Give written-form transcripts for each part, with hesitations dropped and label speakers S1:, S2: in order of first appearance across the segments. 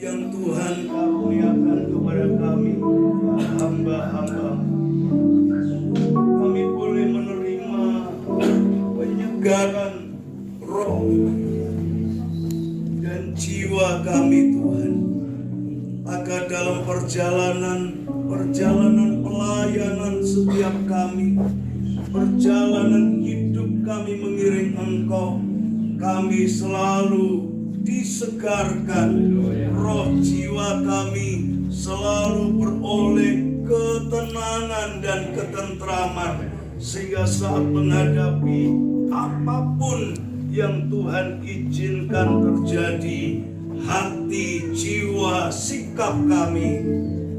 S1: yang Tuhan karuniakan kepada kami, hamba-hamba. Kami boleh menerima penyegaran roh dan jiwa kami, Tuhan. Agar dalam perjalanan pelayanan setiap kami, perjalanan hidup kami mengiring Engkau, kami selalu disegarkan, roh jiwa kami selalu beroleh ketenangan dan ketentraman, sehingga saat menghadapi apapun yang Tuhan izinkan terjadi, hati, jiwa, sikap kami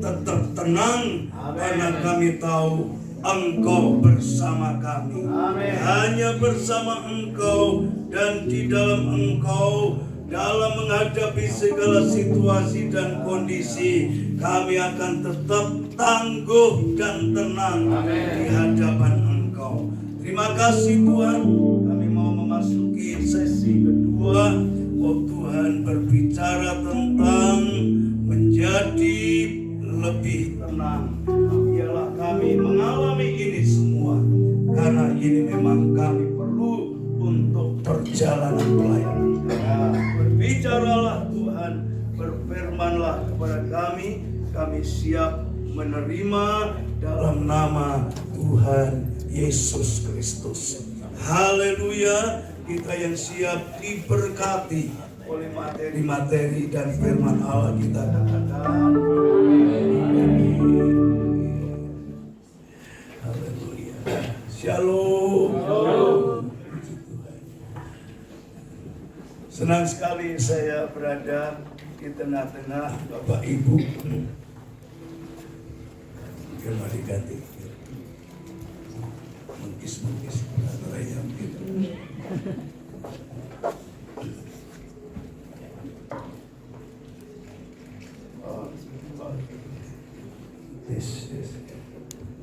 S1: tetap tenang. Amen. Karena kami tahu Engkau bersama kami. Amen. Hanya bersama Engkau dan di dalam Engkau, dalam menghadapi segala situasi dan kondisi, kami akan tetap tangguh dan tenang. Amen. Di hadapan Engkau. Terima kasih Tuhan. Kami mau memasuki sesi kedua. Oh Tuhan, berbicara tentang menjadi lebih tenang. Biarlah kami mengalami ini semua, karena ini memang kami perlu untuk perjalanan pelayanan. Berbicaralah Tuhan, berfirmanlah kepada kami. Kami siap menerima dalam nama Tuhan Yesus Kristus. Haleluya. Kita yang siap diberkati oleh materi-materi dan firman Allah, kita katakan haleluya. Shalom. Senang sekali saya berada di tengah-tengah Bapak Ibu. Mari ganti. Mengkis yang gitu.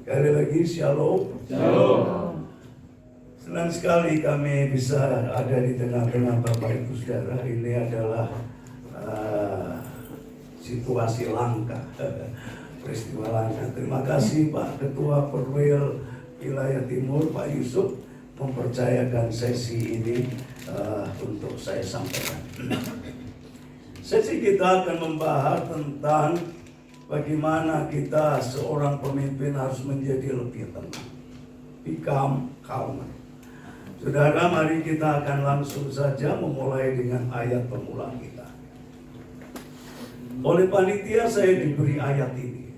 S1: Sekali lagi shalom. Shalom. Senang sekali kami bisa ada di tengah-tengah Bapak Ibu Saudara. Ini adalah situasi langka, peristiwa langka. Terima kasih Pak Ketua Perwil Wilayah Timur, Pak Yusuf, mempercayakan sesi ini untuk saya sampaikan. Sesi kita akan membahas tentang bagaimana kita seorang pemimpin harus menjadi lebih tenang. Become calmer. Saudara, mari kita akan langsung saja memulai dengan ayat pemula kita. Oleh panitia saya diberi ayat ini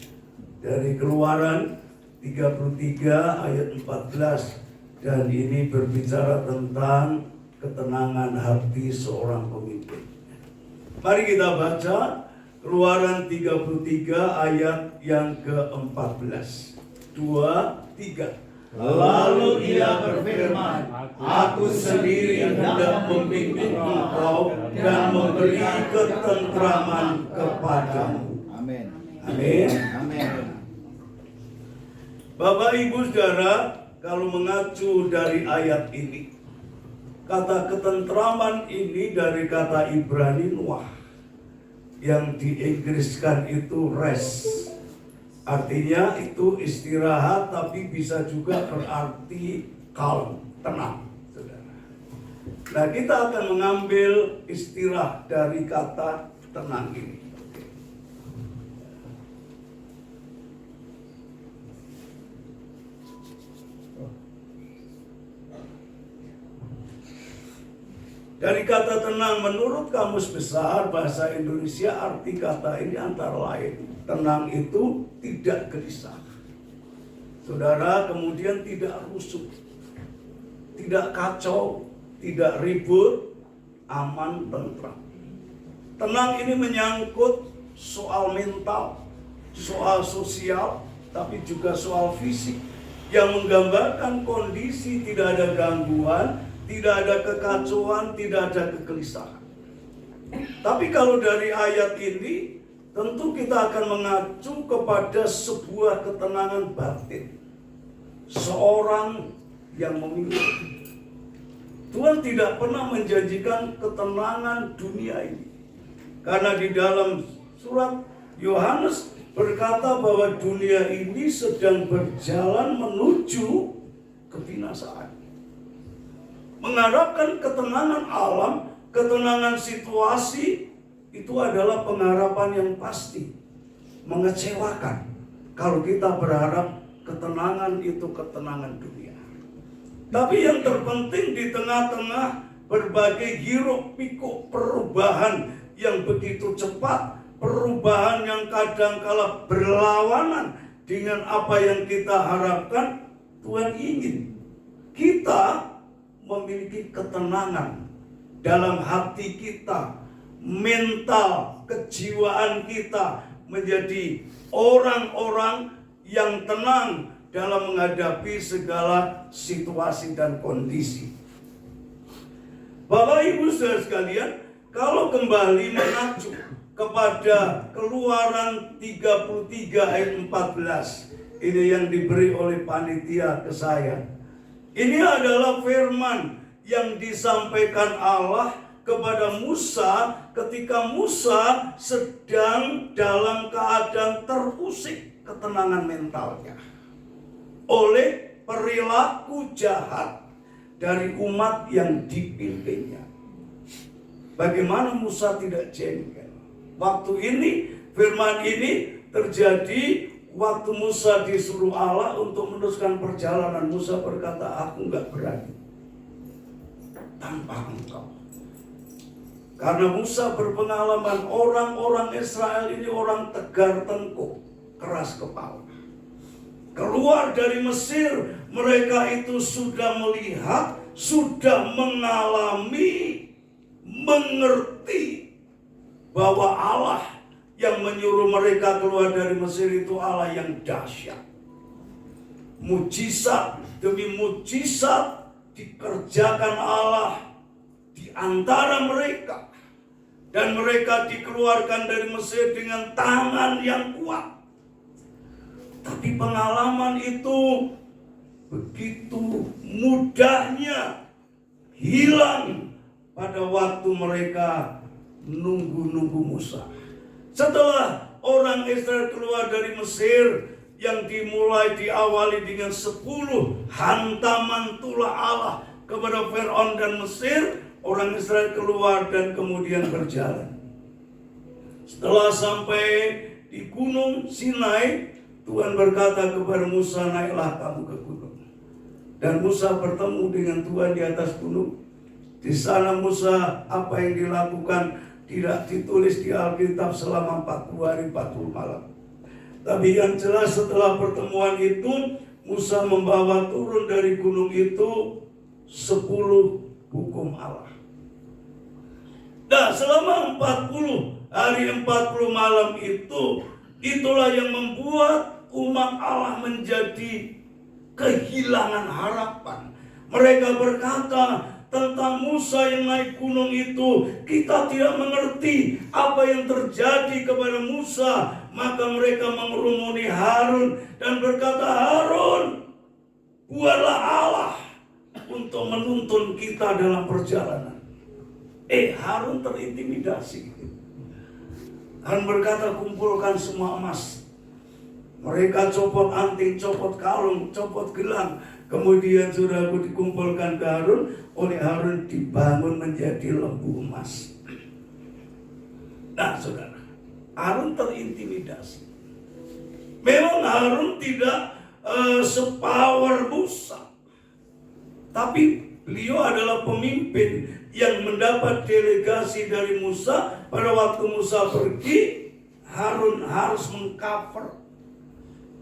S1: dari Keluaran 33 ayat 14. Dan ini berbicara tentang ketenangan hati seorang pemimpin. Mari kita baca Keluaran 33 ayat yang ke-14. 2, 3. Lalu ia berfirman, aku sendiri hendak membimbing engkau dan memberi ketentraman kepadamu. Amin. Amin. Amin. Bapak Ibu Saudara, kalau mengacu dari ayat ini, kata ketentraman ini dari kata Ibrani nuah, yang diinggriskan itu rest. Artinya itu istirahat, tapi bisa juga berarti calm, tenang, saudara. Nah, kita akan mengambil istilah dari kata tenang ini. Dari kata tenang, menurut Kamus Besar Bahasa Indonesia, arti kata ini antara lain, tenang itu tidak gelisah. Saudara, kemudian tidak rusuh, tidak kacau, tidak ribut, aman, tentram. Tenang ini menyangkut soal mental, soal sosial, tapi juga soal fisik, yang menggambarkan kondisi tidak ada gangguan, tidak ada kekacauan, tidak ada kegelisahan. Tapi kalau dari ayat ini, tentu kita akan mengacu kepada sebuah ketenangan batin. Seorang yang memiliki. Tuhan tidak pernah menjanjikan ketenangan dunia ini. Karena di dalam surat Yohanes berkata bahwa dunia ini sedang berjalan menuju kebinasaan. Mengharapkan ketenangan alam, ketenangan situasi, itu adalah pengharapan yang pasti. Mengecewakan kalau kita berharap ketenangan itu ketenangan dunia. Tapi yang terpenting di tengah-tengah berbagai hiruk pikuk perubahan yang begitu cepat, perubahan yang kadangkala berlawanan dengan apa yang kita harapkan, Tuhan ingin kita memiliki ketenangan dalam hati kita, mental, kejiwaan kita menjadi orang-orang yang tenang dalam menghadapi segala situasi dan kondisi. Bapak Ibu saudara sekalian, kalau kembali mengacu kepada Keluaran 33 ayat 14, ini yang diberi oleh panitia ke saya. Ini adalah firman yang disampaikan Allah kepada Musa ketika Musa sedang dalam keadaan terusik ketenangan mentalnya oleh perilaku jahat dari umat yang dipimpinnya. Bagaimana Musa tidak jengkel? Waktu ini, firman ini terjadi waktu Musa disuruh Allah untuk meneruskan perjalanan. Musa berkata, aku nggak berani tanpa engkau. Karena Musa berpengalaman orang-orang Israel ini orang tegar tengkuk, keras kepala. Keluar dari Mesir, mereka itu sudah melihat, sudah mengalami, mengerti bahwa Allah yang menyuruh mereka keluar dari Mesir itu Allah yang dahsyat. Mujizat demi mujizat dikerjakan Allah di antara mereka. Dan mereka dikeluarkan dari Mesir dengan tangan yang kuat. Tapi pengalaman itu begitu mudahnya hilang pada waktu mereka nunggu-nunggu Musa. Setelah orang Israel keluar dari Mesir yang diawali dengan 10 hantaman tulah Allah kepada Firaun dan Mesir, orang Israel keluar dan kemudian berjalan. Setelah sampai di Gunung Sinai, Tuhan berkata kepada Musa, naiklah kamu ke gunung. Dan Musa bertemu dengan Tuhan di atas gunung. Di sana Musa apa yang dilakukan tidak ditulis di Alkitab selama 40 hari 40 malam. Tapi yang jelas setelah pertemuan itu, Musa membawa turun dari gunung itu 10 hukum Allah. Nah, selama 40 hari 40 malam itu, itulah yang membuat umat Allah menjadi kehilangan harapan. Mereka berkata tentang Musa yang naik gunung itu, kita tidak mengerti apa yang terjadi kepada Musa. Maka mereka mengerumuni Harun dan berkata, Harun, buatlah Allah untuk menuntun kita dalam perjalanan. Harun terintimidasi. Harun berkata, kumpulkan semua emas. Mereka copot anting, copot kalung, copot gelang. Kemudian saudaraku dikumpulkan ke Harun. Oleh Harun dibangun menjadi lembu emas. Nah saudara, Harun terintimidasi. Memang Harun tidak sepower Musa. Tapi beliau adalah pemimpin yang mendapat delegasi dari Musa. Pada waktu Musa pergi, Harun harus mengcover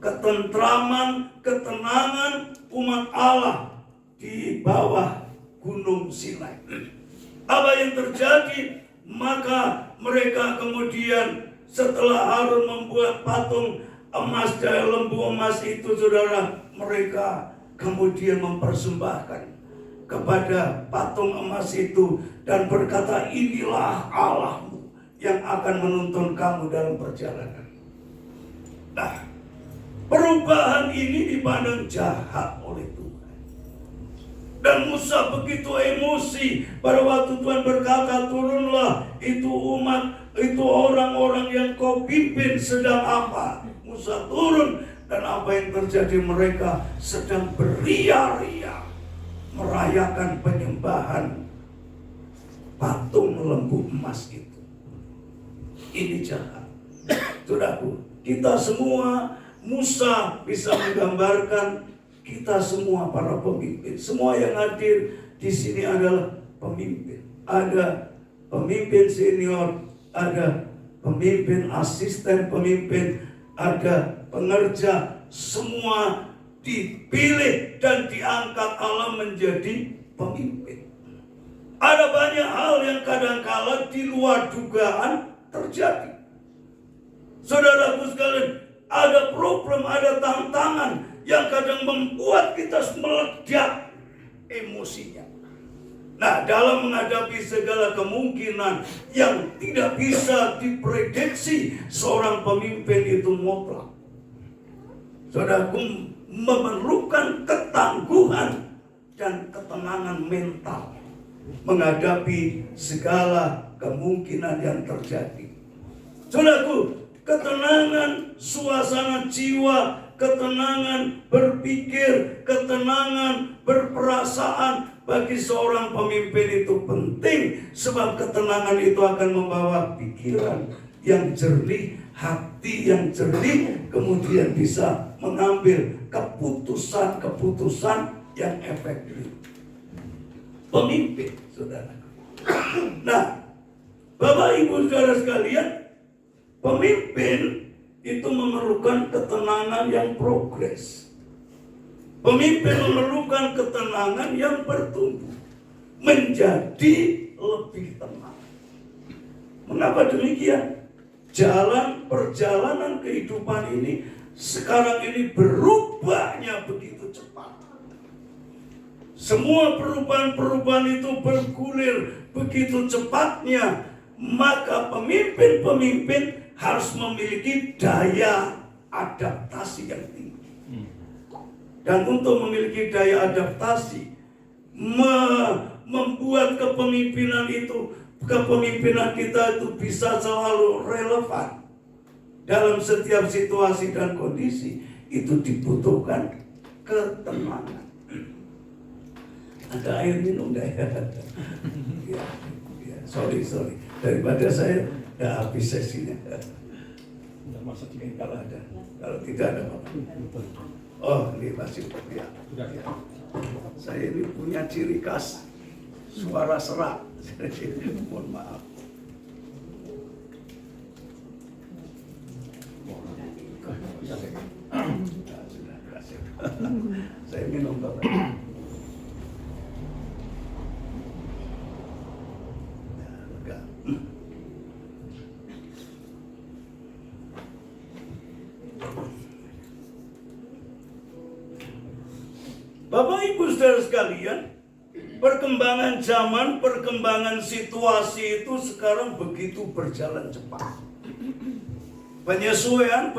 S1: ketentraman, ketenangan umat Allah di bawah Gunung Sinai. Apa yang terjadi? Maka mereka kemudian setelah Harun membuat patung emas dari lembu emas itu, saudara, mereka kemudian mempersembahkan kepada patung emas itu dan berkata, inilah Allahmu yang akan menuntun kamu dalam perjalanan. Nah, perubahan ini dipandang jahat oleh Tuhan. Dan Musa begitu emosi pada waktu Tuhan berkata, turunlah, itu umat itu orang-orang yang kau pimpin sedang apa? Musa turun dan apa yang terjadi, mereka sedang beria-ria merayakan penyembahan patung lembu emas itu. Ini jahat. Saudaraku, kita semua, Musa bisa menggambarkan kita semua para pemimpin. Semua yang hadir di sini adalah pemimpin. Ada pemimpin senior, ada pemimpin asisten pemimpin, ada pengerja. Semua dipilih dan diangkat Allah menjadi pemimpin. Ada banyak hal yang kadang-kala di luar dugaan terjadi. Saudaraku sekalian, ada problem, ada tantangan yang kadang membuat kita meledak emosinya. Nah, dalam menghadapi segala kemungkinan yang tidak bisa diprediksi, seorang pemimpin itu mutlak. Saudaraku, memerlukan ketangguhan dan ketenangan mental menghadapi segala kemungkinan yang terjadi. Saudaraku, ketenangan suasana jiwa, ketenangan berpikir, ketenangan berperasaan bagi seorang pemimpin itu penting, sebab ketenangan itu akan membawa pikiran yang jernih, hati yang jernih, kemudian bisa mengambil keputusan-keputusan yang efektif. Pemimpin, saudara. Nah, Bapak Ibu saudara sekalian, pemimpin itu memerlukan ketenangan yang progres. Pemimpin memerlukan ketenangan yang bertumbuh menjadi lebih tenang. Mengapa demikian? Perjalanan kehidupan ini sekarang ini berubahnya begitu cepat. Semua perubahan-perubahan itu bergulir begitu cepatnya, maka pemimpin-pemimpin harus memiliki daya adaptasi yang tinggi. Dan untuk memiliki daya adaptasi, membuat kepemimpinan kita itu bisa selalu relevan dalam setiap situasi dan kondisi, itu dibutuhkan ketenangan. Ada air minum enggak ya? Sorry. Daripada saya udah habis sesinya. Kalau ada, kalau tidak ada apa-apa. Oh, ini masih ya. Saya ini punya ciri khas suara serak. Mohon maaf. Sudah berhasil. Saya minum Bapak. Bapak Ibu saudara sekalian, perkembangan zaman, perkembangan situasi itu sekarang begitu berjalan cepat. Penyesuaian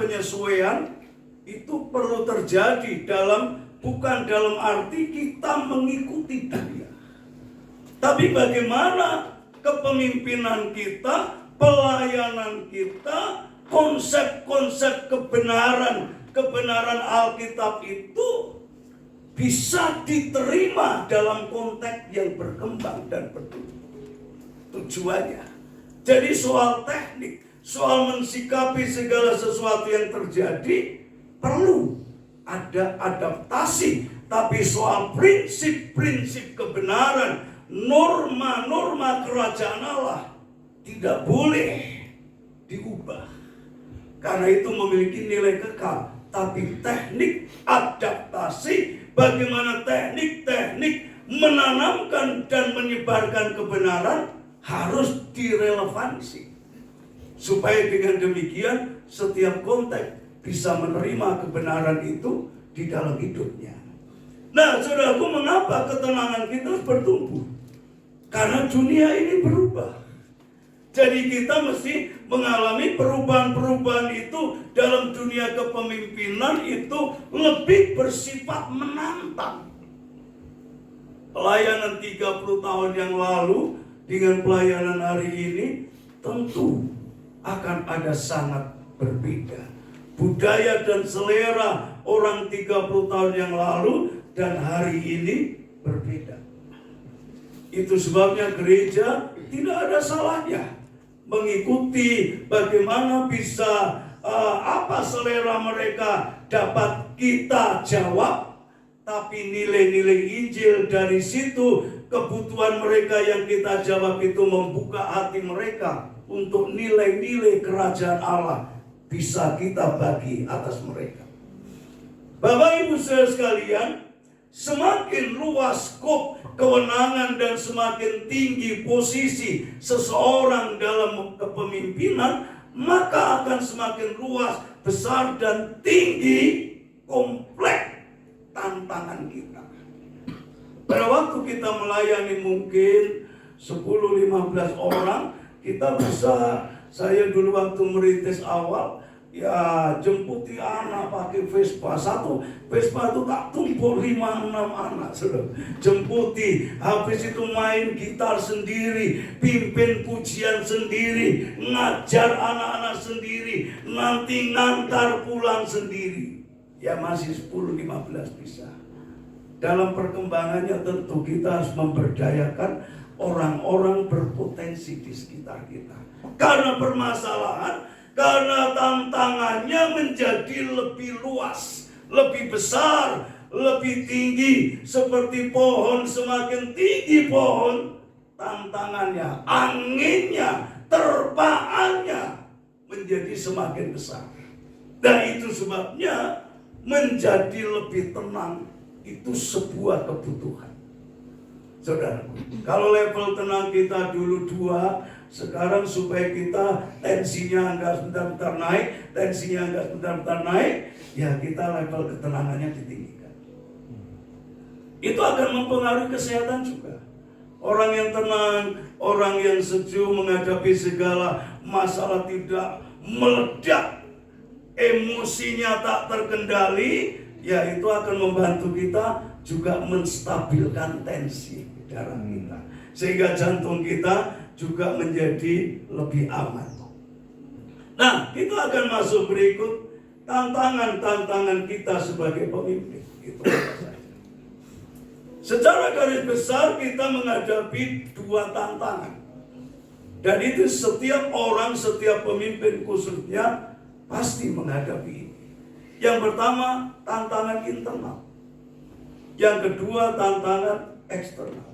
S1: itu perlu terjadi bukan dalam arti kita mengikuti dunia. Tapi bagaimana kepemimpinan kita, pelayanan kita, konsep-konsep kebenaran Alkitab itu bisa diterima dalam konteks yang berkembang dan bertumbuh. Tujuannya. Jadi soal teknik, soal mensikapi segala sesuatu yang terjadi, perlu ada adaptasi. Tapi soal prinsip-prinsip kebenaran, norma-norma kerajaan Allah tidak boleh diubah. Karena itu memiliki nilai kekal. Tapi teknik adaptasi, bagaimana teknik-teknik menanamkan dan menyebarkan kebenaran harus direlevansi. Supaya dengan demikian setiap konteks bisa menerima kebenaran itu di dalam hidupnya. Nah, saudaraku, mengapa ketenangan kita harus bertumbuh? Karena dunia ini berubah. Jadi kita mesti mengalami perubahan-perubahan itu dalam dunia kepemimpinan itu lebih bersifat menantang. Pelayanan 30 tahun yang lalu dengan pelayanan hari ini tentu akan ada sangat berbeda. Budaya dan selera orang 30 tahun yang lalu dan hari ini berbeda. Itu sebabnya gereja tidak ada salahnya mengikuti bagaimana bisa apa selera mereka dapat kita jawab, tapi nilai-nilai Injil dari situ, kebutuhan mereka yang kita jawab itu membuka hati mereka untuk nilai-nilai kerajaan Allah bisa kita bagi atas mereka. Bapak Ibu saudara sekalian, semakin luas skop kewenangan dan semakin tinggi posisi seseorang dalam kepemimpinan, maka akan semakin luas, besar dan tinggi, kompleks tantangan kita. Pada waktu kita melayani mungkin 10-15 orang, kita bisa, saya dulu waktu merintis awal, ya jemputi anak pakai Vespa. Satu Vespa itu tak tumpuk 5-6 anak, jemputi. Habis itu main gitar sendiri, pimpin pujian sendiri, ngajar anak-anak sendiri, nanti ngantar pulang sendiri. Ya masih 10-15 bisa. Dalam perkembangannya tentu kita harus memberdayakan orang-orang berpotensi di sekitar kita. Karena permasalahan, karena tantangannya menjadi lebih luas, lebih besar, lebih tinggi. Seperti pohon, semakin tinggi pohon, tantangannya, anginnya, terpaannya menjadi semakin besar. Dan itu sebabnya menjadi lebih tenang itu sebuah kebutuhan. Saudara, kalau level tenang kita dulu 2, sekarang supaya kita tensinya enggak sebentar-bentar naik, tensinya enggak sebentar-bentar naik, ya kita level ketenangannya ditinggikan. Itu akan mempengaruhi kesehatan juga. Orang yang tenang, orang yang sejuk menghadapi segala masalah tidak meledak, emosinya tak terkendali, ya itu akan membantu kita juga menstabilkan tensi darah kita, sehingga jantung kita juga menjadi lebih aman. Nah, kita akan masuk berikut tantangan-tantangan kita sebagai pemimpin. Itu saja. Secara garis besar kita menghadapi 2 tantangan. Dan itu setiap orang, setiap pemimpin khususnya pasti menghadapi ini. Yang pertama, tantangan internal. Yang kedua, tantangan eksternal.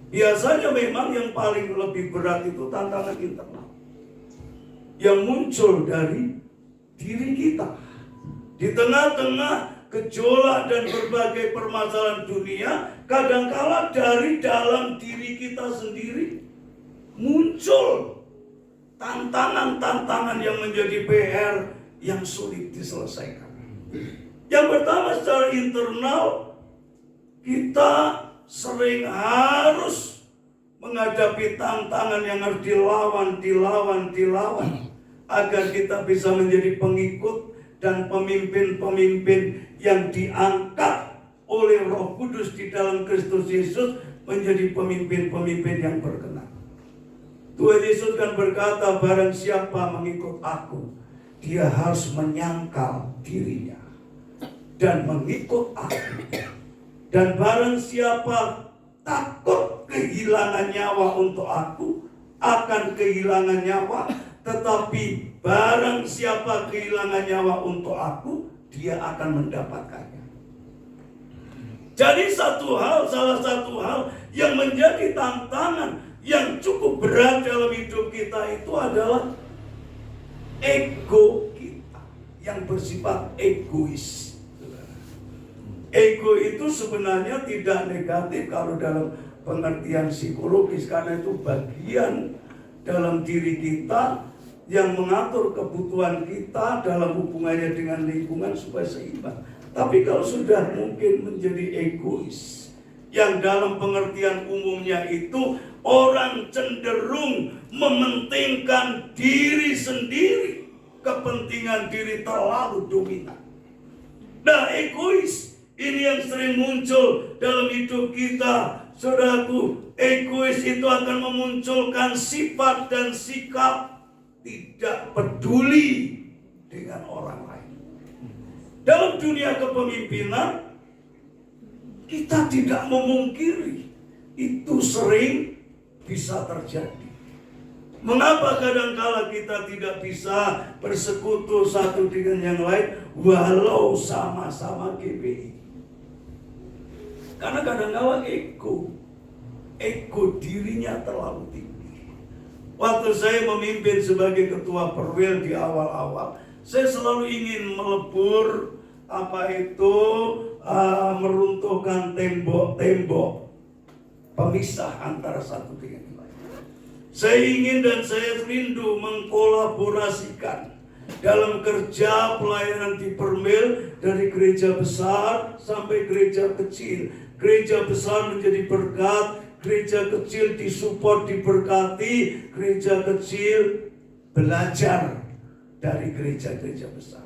S1: Biasanya memang yang paling lebih berat itu tantangan internal, yang muncul dari diri kita. Di tengah-tengah gejolak dan berbagai permasalahan dunia, kadangkala dari dalam diri kita sendiri muncul tantangan-tantangan yang menjadi PR yang sulit diselesaikan. Yang pertama, secara internal, kita sering harus menghadapi tantangan yang harus dilawan agar kita bisa menjadi pengikut dan pemimpin-pemimpin yang diangkat oleh Roh Kudus di dalam Kristus Yesus menjadi pemimpin-pemimpin yang berkenan. Tuhan Yesus kan berkata, barang siapa mengikut aku, dia harus menyangkal dirinya dan mengikut aku. Dan barang siapa takut kehilangan nyawa untuk aku, akan kehilangan nyawa. Tetapi barang siapa kehilangan nyawa untuk aku, dia akan mendapatkannya. Jadi salah satu hal yang menjadi tantangan yang cukup berat dalam hidup kita itu adalah ego kita yang bersifat egois. Ego itu sebenarnya tidak negatif kalau dalam pengertian psikologis, karena itu bagian dalam diri kita yang mengatur kebutuhan kita dalam hubungannya dengan lingkungan supaya seimbang. Tapi kalau sudah mungkin menjadi egois, yang dalam pengertian umumnya itu orang cenderung mementingkan diri sendiri, kepentingan diri terlalu dominan. Nah, egois ini yang sering muncul dalam hidup kita. Saudaraku, egois itu akan memunculkan sifat dan sikap tidak peduli dengan orang lain. Dalam dunia kepemimpinan, kita tidak memungkiri itu sering bisa terjadi. Mengapa kadangkala kita tidak bisa bersekutu satu dengan yang lain walau sama-sama GPI? Karena kadangkala ego dirinya terlalu tinggi. Waktu saya memimpin sebagai ketua perwil di awal-awal, saya selalu ingin melebur meruntuhkan tembok-tembok pemisah antara satu dengan yang lain. Saya ingin dan saya rindu mengkolaborasikan dalam kerja pelayanan di Permil, dari gereja besar sampai gereja kecil. Gereja besar menjadi berkat, gereja kecil disupport, diberkati, gereja kecil belajar dari gereja-gereja besar.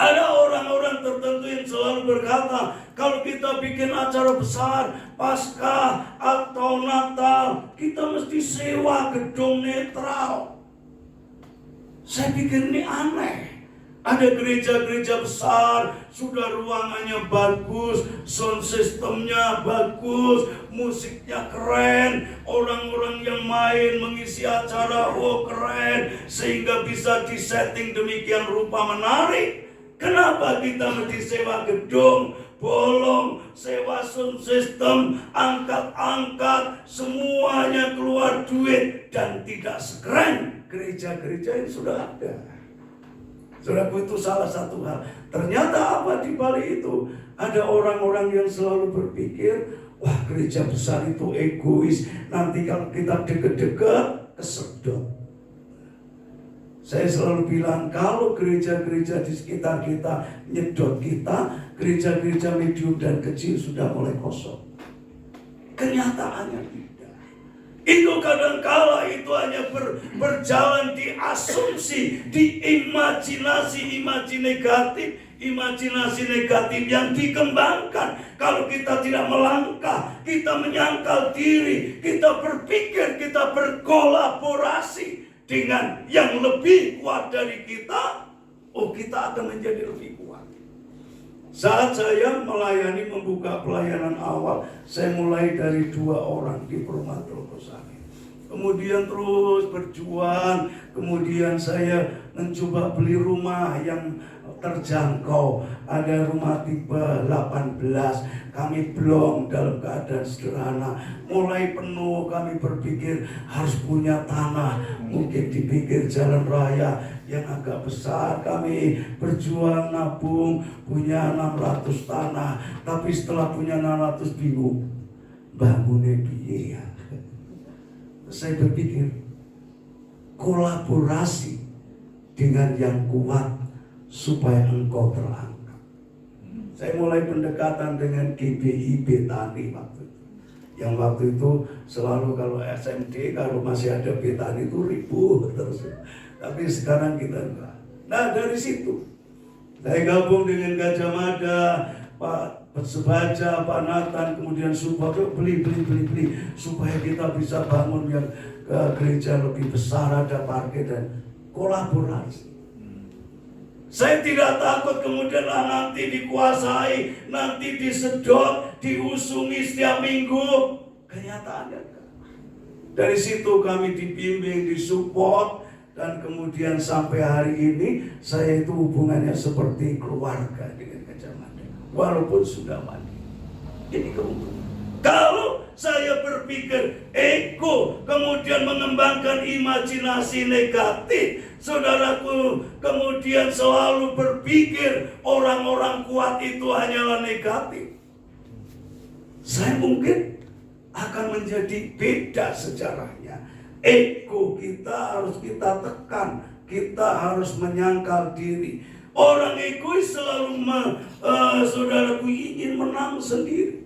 S1: Ada orang-orang tertentu yang selalu berkata, kalau kita bikin acara besar, Paskah atau Natal, kita mesti sewa gedung netral. Saya pikir ini aneh. Ada gereja-gereja besar, sudah ruangannya bagus, sound systemnya bagus, musiknya keren, orang-orang yang main mengisi acara, keren, sehingga bisa disetting demikian rupa menarik. Kenapa kita mesti sewa gedung, bolong, sewa sound system, angkat-angkat, semuanya keluar duit dan tidak sekeren gereja-gereja yang sudah ada? Saudaraku, itu salah satu hal. Ternyata apa di balik itu? Ada orang-orang yang selalu berpikir, wah gereja besar itu egois, nanti kalau kita deket-deket kesedot. Saya selalu bilang, kalau gereja-gereja di sekitar kita nyedot kita, gereja-gereja medium dan kecil sudah mulai kosong. Kenyataannya tidak. Itu kadangkala itu hanya berjalan di asumsi, di imajinasi negatif yang dikembangkan. Kalau kita tidak melangkah, kita menyangkal diri, kita berpikir, kita berkolaborasi dengan yang lebih kuat dari kita, kita akan menjadi lebih kuat. Saat saya membuka pelayanan awal, saya mulai dari 2 orang di perumahan Telukosari. Kemudian terus berjuang, kemudian saya mencoba beli rumah yang terjangkau. Ada rumah tipe 18, kami belum dalam keadaan sederhana. Mulai penuh, kami berpikir harus punya tanah, mungkin di pinggir jalan raya yang agak besar. Kami berjuang nabung, punya 600 tanah. Tapi setelah punya 600 bingung, bangunnya biaya. Saya berpikir, kolaborasi dengan yang kuat supaya engkau terangkat. Saya mulai pendekatan dengan GBI Betani waktu itu. Yang waktu itu selalu kalau SMD, kalau masih ada Betani itu ribut terus. Tapi sekarang kita enggak. Nah dari situ saya gabung dengan Gajah Mada, Pak Sebaja, Pak Nathan, kemudian support, beli supaya kita bisa bangun yang gereja lebih besar, ada parkir dan kolaborasi. Saya tidak takut kemudian nanti dikuasai, nanti disedot, diusungi setiap minggu. Kenyataannya dari situ kami dibimbing, disupport, dan kemudian sampai hari ini saya itu hubungannya seperti keluarga dengan Gajah Mada, walaupun sudah mati. Ini keuntungan. Kalau saya berpikir ego, kemudian mengembangkan imajinasi negatif, saudaraku, kemudian selalu berpikir orang-orang kuat itu hanyalah negatif, saya mungkin akan menjadi beda sejarahnya. Ego kita harus kita tekan, kita harus menyangkal diri. Orang egois selalu saudaraku ingin menang sendiri,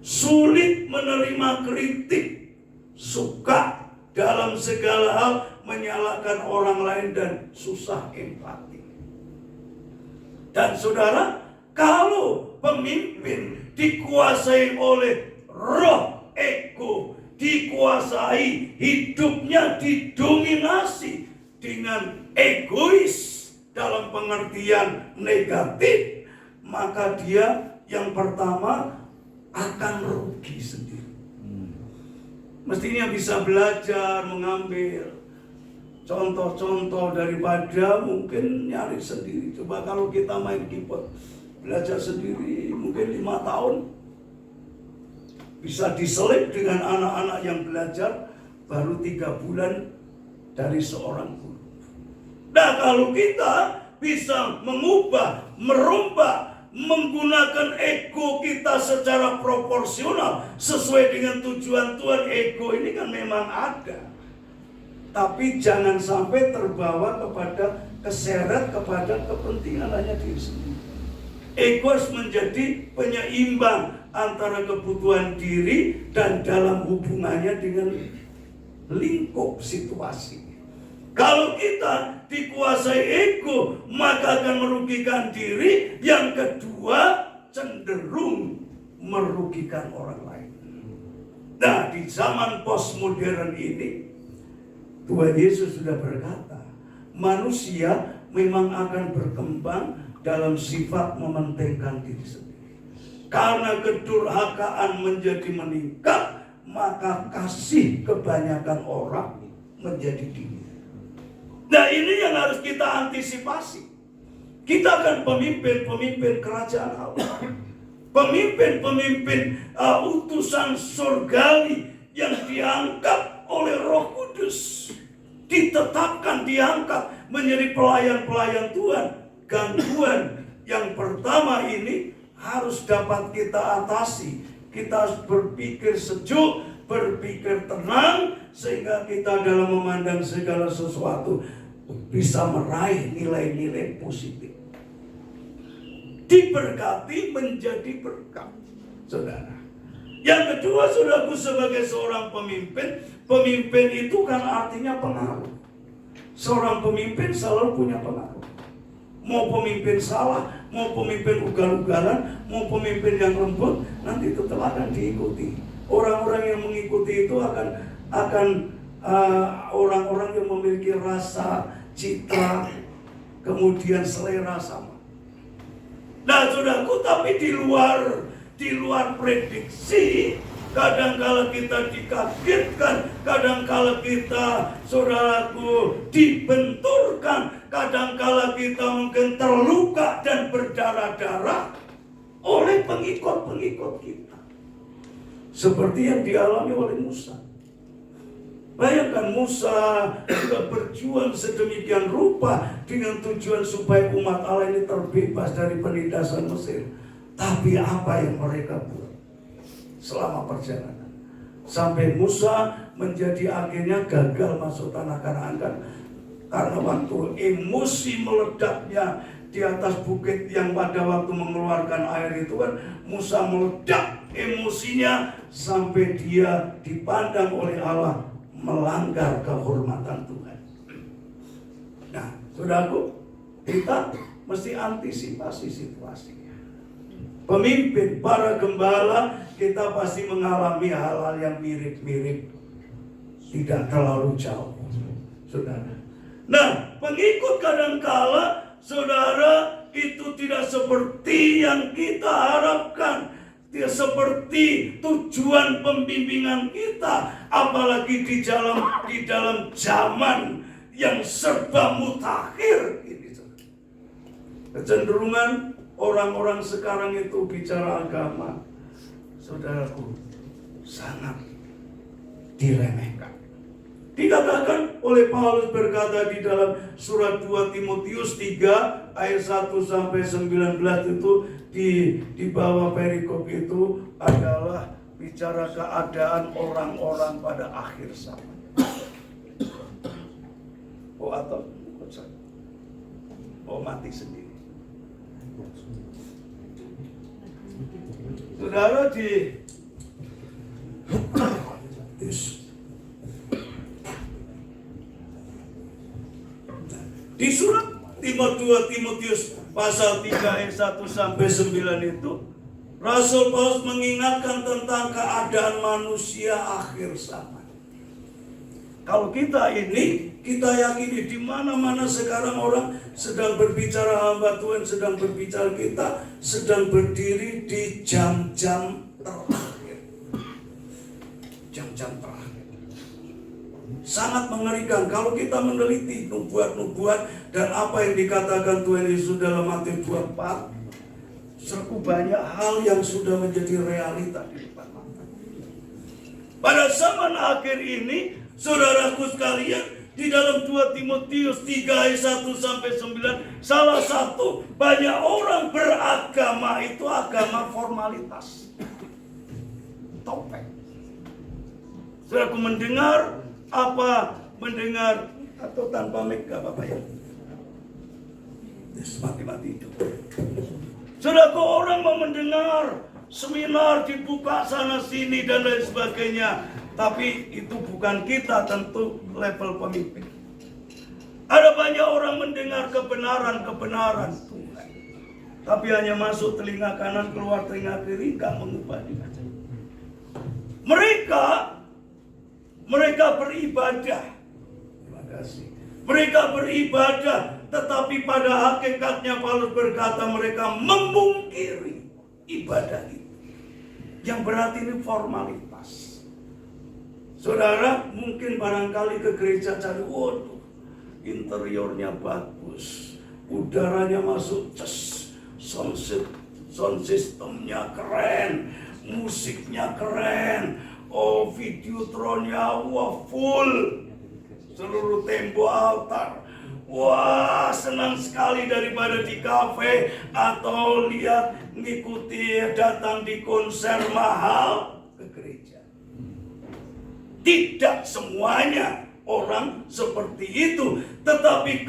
S1: sulit menerima kritik, suka dalam segala hal menyalahkan orang lain dan susah empati. Dan saudara, kalau pemimpin dikuasai oleh roh ego, dikuasai, hidupnya didominasi dengan egois dalam pengertian negatif, maka dia yang pertama akan rugi sendiri. Mestinya bisa belajar mengambil contoh-contoh daripada mungkin nyari sendiri. Coba kalau kita main keyboard, belajar sendiri mungkin 5 tahun, bisa diselip dengan anak-anak yang belajar baru 3 bulan dari seorang guru. Nah, kalau kita bisa mengubah, merombak, menggunakan ego kita secara proporsional sesuai dengan tujuan Tuhan. Ego ini kan memang ada, tapi jangan sampai terbawa kepada keseret kepada kepentingan hanya diri sendiri. Ego harus menjadi penyeimbang antara kebutuhan diri dan dalam hubungannya dengan lingkup situasi. Kalau kita dikuasai ego, maka akan merugikan diri. Yang kedua, cenderung merugikan orang lain. Nah, di zaman postmodern ini, Tuhan Yesus sudah berkata, manusia memang akan berkembang dalam sifat mementingkan diri sendiri. Karena kedurhakaan menjadi meningkat, maka kasih kebanyakan orang menjadi tinggi. Nah, ini yang harus kita antisipasi. Kita akan pemimpin-pemimpin kerajaan Allah, pemimpin-pemimpin utusan surgawi yang diangkat oleh Roh Kudus, ditetapkan, diangkat menjadi pelayan-pelayan Tuhan. Gangguan yang pertama ini harus dapat kita atasi. Kita harus berpikir sejuk, berpikir tenang, sehingga kita dalam memandang segala sesuatu bisa meraih nilai-nilai positif. Diberkati menjadi berkat, saudara. Yang kedua, saudaraku, sebagai seorang pemimpin, pemimpin itu kan artinya pengaruh. Seorang pemimpin selalu punya pengaruh. Mau pemimpin salah, mau pemimpin ugal-ugalan, mau pemimpin yang lembut, nanti tetap akan diikuti. Orang-orang yang mengikuti itu akan orang-orang yang memiliki rasa citra, kemudian selera sama. Nah, saudaraku, tapi di luar prediksi, kadangkala kita dikagetkan, kadangkala kita, saudaraku, dibenturkan, kadangkala kita mungkin terluka dan berdarah-darah oleh pengikut-pengikut kita. Seperti yang dialami oleh Musa. Bayangkan, Musa juga berjuang sedemikian rupa dengan tujuan supaya umat Allah ini terbebas dari penindasan Mesir. Tapi apa yang mereka buat selama perjalanan? Sampai Musa menjadi akhirnya gagal masuk tanah Kanaan, karena waktu emosi meledaknya di atas bukit yang pada waktu mengeluarkan air itu kan, Musa meledak emosinya sampai dia dipandang oleh Allah melanggar kehormatan Tuhan. Nah, saudaraku, kita mesti antisipasi situasinya. Pemimpin, para gembala, kita pasti mengalami hal-hal yang mirip-mirip, tidak terlalu jauh, saudara. Nah, pengikut kadangkala, saudara, itu tidak seperti yang kita harapkan. Tidak seperti tujuan pembimbingan kita, apalagi di dalam zaman yang serba mutakhir ini. Kecenderungan orang-orang sekarang itu bicara agama, saudaraku, sangat diremehkan. Dikatakan oleh Paulus, berkata di dalam surat 2 Timotius 3 ayat 1 sampai 19 itu, di bawah perikop itu adalah bicara keadaan orang-orang pada akhir zaman. Mati sendiri. Saudara, di surat 2 Timotius pasal 3 ayat 1 sampai 9 itu Rasul Paulus mengingatkan tentang keadaan manusia akhir zaman. Kalau kita yakini di mana-mana sekarang orang sedang berbicara hamba Tuhan, sedang berbicara kita, sedang berdiri di jam-jam terakhir. Jam-jam terakhir. Sangat mengerikan kalau kita meneliti nubuat-nubuat dan apa yang dikatakan Tuhan Yesus dalam Matius 24. Serku banyak hal yang sudah menjadi realita di depan mata. Pada zaman akhir ini, saudaraku sekalian, di dalam 2 Timotius 3 ayat 1 sampai 9, salah satu banyak orang beragama itu agama formalitas. Topeng. Saudaraku mendengar atau tanpa mic gak apa-apa ya. Mati-mati itu. Saudaraku, orang mau mendengar seminar dibuka sana sini dan lain sebagainya. Tapi itu bukan kita, tentu level pemimpin. Ada banyak orang mendengar kebenaran Tuhan. Tapi hanya masuk telinga kanan, keluar telinga kiri, gak mengubah dia. Mereka beribadah. Terima kasih. Mereka beribadah, tetapi pada hakikatnya Paulus berkata mereka memungkiri ibadah itu. Yang berarti ini formalitas. Saudara mungkin barangkali ke gereja cari, waduh, interiornya bagus, udaranya masuk ces, sound systemnya keren, musiknya keren, videotronnya wah full. Seluruh tembok altar. Wah, senang sekali daripada di kafe atau datang di konser mahal ke gereja. Tidak semuanya orang seperti itu, tetapi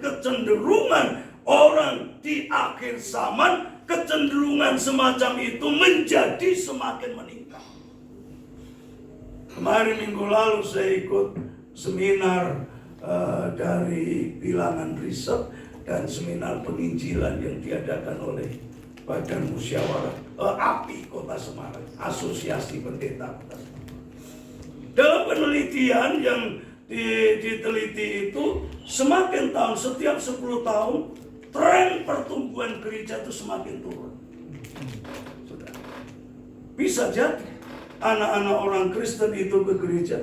S1: kecenderungan orang di akhir zaman, kecenderungan semacam itu menjadi semakin meningkat. Kemarin minggu lalu saya ikut seminar dari Bilangan Riset dan seminar penginjilan yang diadakan oleh Badan Musyawarah API Kota Semarang, Asosiasi Pendeta Kota Semarang. Dalam penelitian yang diteliti itu, semakin tahun, setiap 10 tahun, tren pertumbuhan gereja itu semakin turun. Sudah. Bisa jadi anak-anak orang Kristen itu ke gereja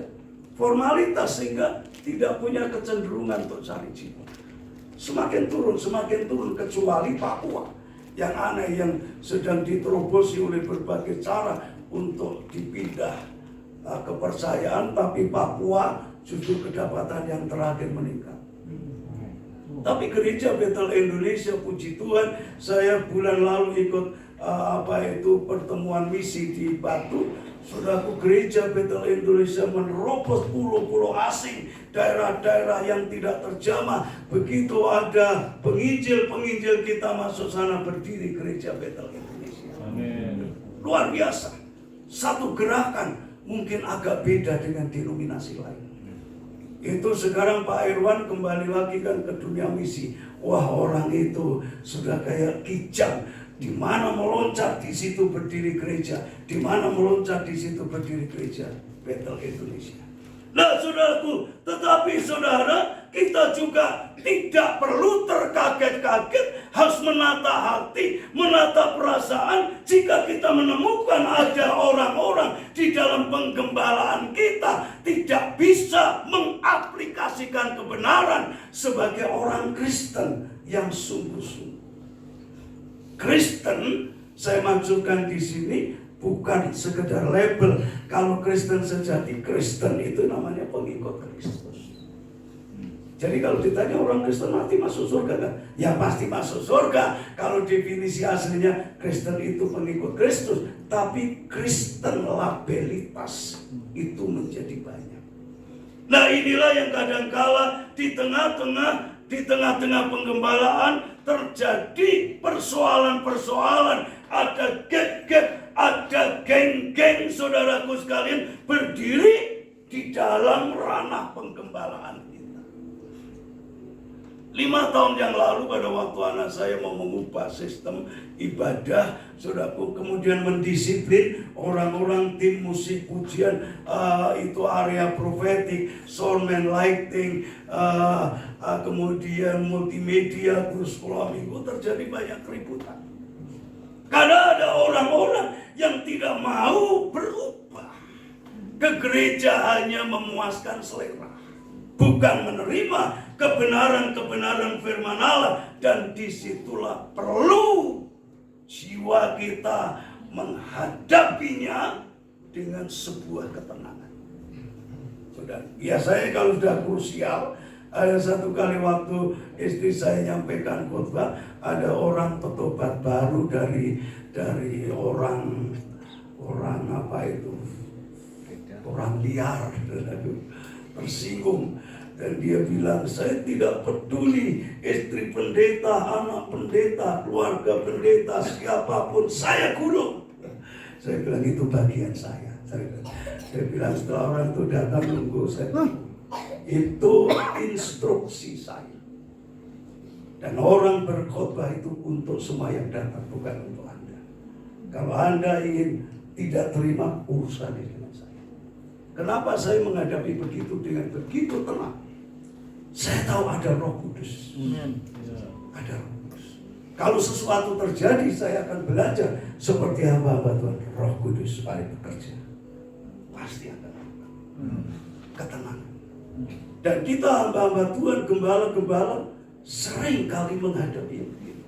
S1: formalitas sehingga tidak punya kecenderungan untuk cari jiwa. Semakin turun kecuali Papua. Yang aneh yang sedang diterobosi oleh berbagai cara untuk dipindah kepercayaan, tapi Papua justru kedapatan yang terakhir meningkat. Tapi gereja Bethel Indonesia, puji Tuhan, saya bulan lalu ikut pertemuan misi di Batu. Saudaraku, gereja Bethel Indonesia menerobos pulau-pulau asing, daerah-daerah yang tidak terjamah. Begitu ada penginjil kita masuk sana, berdiri gereja Bethel Indonesia. Amin. Luar biasa. Satu gerakan mungkin agak beda dengan denominasi lain. Itu sekarang Pak Irwan kembali lagi kan ke dunia misi. Wah, orang itu sudah kayak kijang. Di mana meloncat di situ berdiri gereja, di mana meloncat di situ berdiri gereja Bethel Indonesia. Nah, saudaraku, tetapi saudara, kita juga tidak perlu terkaget-kaget, harus menata hati, menata perasaan jika kita menemukan ada orang-orang di dalam penggembalaan kita tidak bisa mengaplikasikan kebenaran sebagai orang Kristen yang sungguh-sungguh. Kristen, saya maksudkan di sini bukan sekedar label. Kalau Kristen sejati, Kristen itu namanya pengikut Kristus. Jadi kalau ditanya orang Kristen mati masuk surga kan? Ya pasti masuk surga. Kalau definisi aslinya Kristen itu pengikut Kristus, tapi Kristen labelitas itu menjadi banyak. Nah, inilah yang kadangkala di tengah-tengah penggembalaan terjadi persoalan-persoalan, ada gap-gap, ada geng-geng, saudaraku sekalian, berdiri di dalam ranah penggembalaan kita. 5 tahun yang lalu pada waktu anak saya mau mengubah sistem ibadah, saudaraku, kemudian mendisiplin orang-orang tim musik pujian, itu area prophetic, soundman lighting, kemudian multimedia, terus sekolah minggu, terjadi banyak keributan. Karena ada orang-orang yang tidak mau berubah. Ke gereja hanya memuaskan selera, bukan menerima kebenaran-kebenaran firman Allah. Dan disitulah perlu jiwa kita menghadapinya dengan sebuah ketenangan. Saudara, biasanya kalau sudah krusial, ada satu kali waktu istri saya nyampaikan khotbah, ada orang petobat baru dari orang apa itu, orang liar, tersinggung. Dan dia bilang, saya tidak peduli istri pendeta, anak pendeta, keluarga pendeta, siapapun, saya gulung. Saya bilang, itu bagian saya. Saya bilang, setelah orang itu datang nunggu saya, itu instruksi saya. Dan orang berkhotbah itu untuk semua yang datang, bukan untuk Anda. Kalau Anda ingin tidak terima, urusan dengan saya. Kenapa saya menghadapi begitu dengan begitu tenang? Saya tahu ada Roh Kudus. Ada Roh Kudus. Kalau sesuatu terjadi, saya akan belajar seperti hamba-hamba Tuhan. Roh Kudus paling bekerja. Pasti akan ketenangan. Dan kita hamba-hamba Tuhan, gembala-gembala, sering kali menghadapi yang begitu.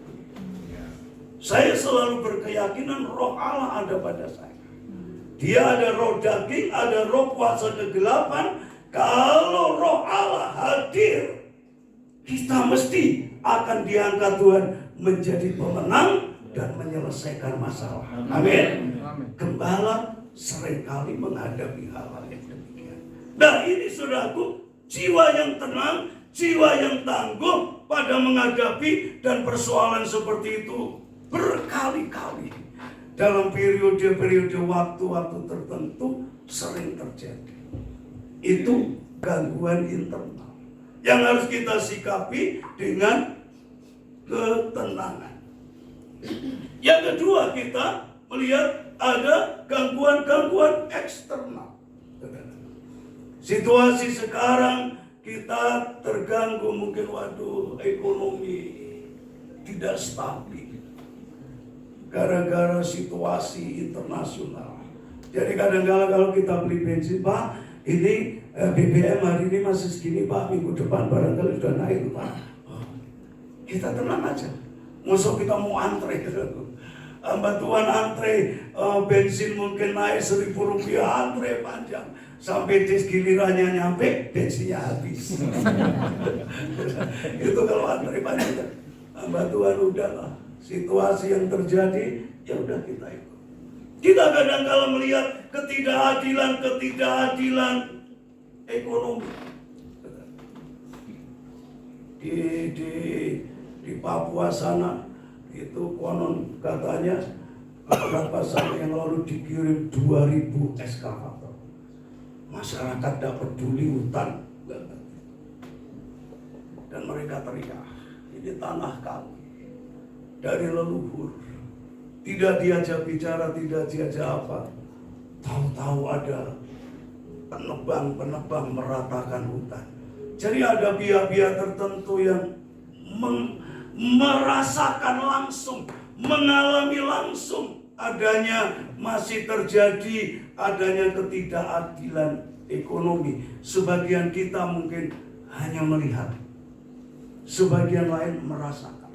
S1: Saya selalu berkeyakinan Roh Allah ada pada saya. Dia ada roh daging, ada roh kuasa kegelapan. Kalau Roh Allah hadir, kita mesti akan diangkat Tuhan menjadi pemenang dan menyelesaikan masalah. Amin. Gembala seringkali menghadapi hal-hal yang demikian. Nah, ini saudaraku, jiwa yang tenang, jiwa yang tangguh pada menghadapi dan persoalan seperti itu berkali-kali dalam periode-periode waktu-waktu tertentu sering terjadi. Itu gangguan internal yang harus kita sikapi dengan ketenangan. Yang kedua, kita melihat ada gangguan-gangguan eksternal. Situasi sekarang kita terganggu, mungkin ekonomi tidak stabil gara-gara situasi internasional. Jadi kadang-kadang kalau kita beli bensin, Pak, ini BBM hari ini masih segini, Pak, minggu depan barangkali sudah naik, Pak. Kita tenang aja. Musuh kita mau antre, hamba Tuhan antre, bensin mungkin naik Rp1.000, antre panjang. Sampai di gilirannya nyampe, bensinnya habis. Itu kalau antre panjang. Hamba Tuhan udahlah, situasi yang terjadi, ya udah kita ikut. Kita kadang-kala melihat ketidakadilan ekonomi. Di Papua sana, itu konon katanya beberapa saat yang lalu dikirim 2.000 eskavator. Masyarakat tidak peduli hutan. Dan mereka teriak, ini tanah kami dari leluhur. Tidak diajak bicara, tidak diajak apa. Tahu-tahu ada penebang meratakan hutan. Jadi ada pihak-pihak tertentu yang merasakan langsung, mengalami langsung adanya masih terjadi adanya ketidakadilan ekonomi. Sebagian kita mungkin hanya melihat, sebagian lain merasakan.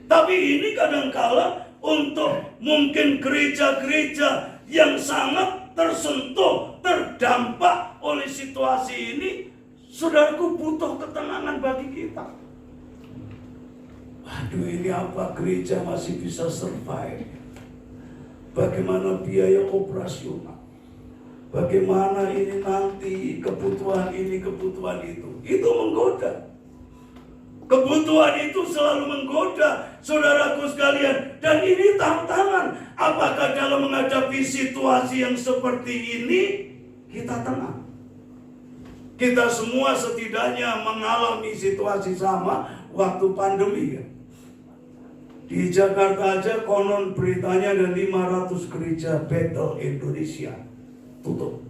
S1: Tapi ini kadangkala untuk mungkin gereja-gereja yang sangat tersentuh, terdampak oleh situasi ini, saudaraku, butuh ketenangan bagi kita. Waduh, ini apa gereja masih bisa survive? Bagaimana biaya operasional? Bagaimana ini nanti kebutuhan ini, kebutuhan itu? Itu menggoda. Kebutuhan itu selalu menggoda, saudaraku sekalian. Dan ini tantangan. Apakah dalam menghadapi situasi yang seperti ini kita tenang? Kita semua setidaknya mengalami situasi sama waktu pandemi ya. Di Jakarta aja konon beritanya ada 500 gereja Bethel Indonesia tutup.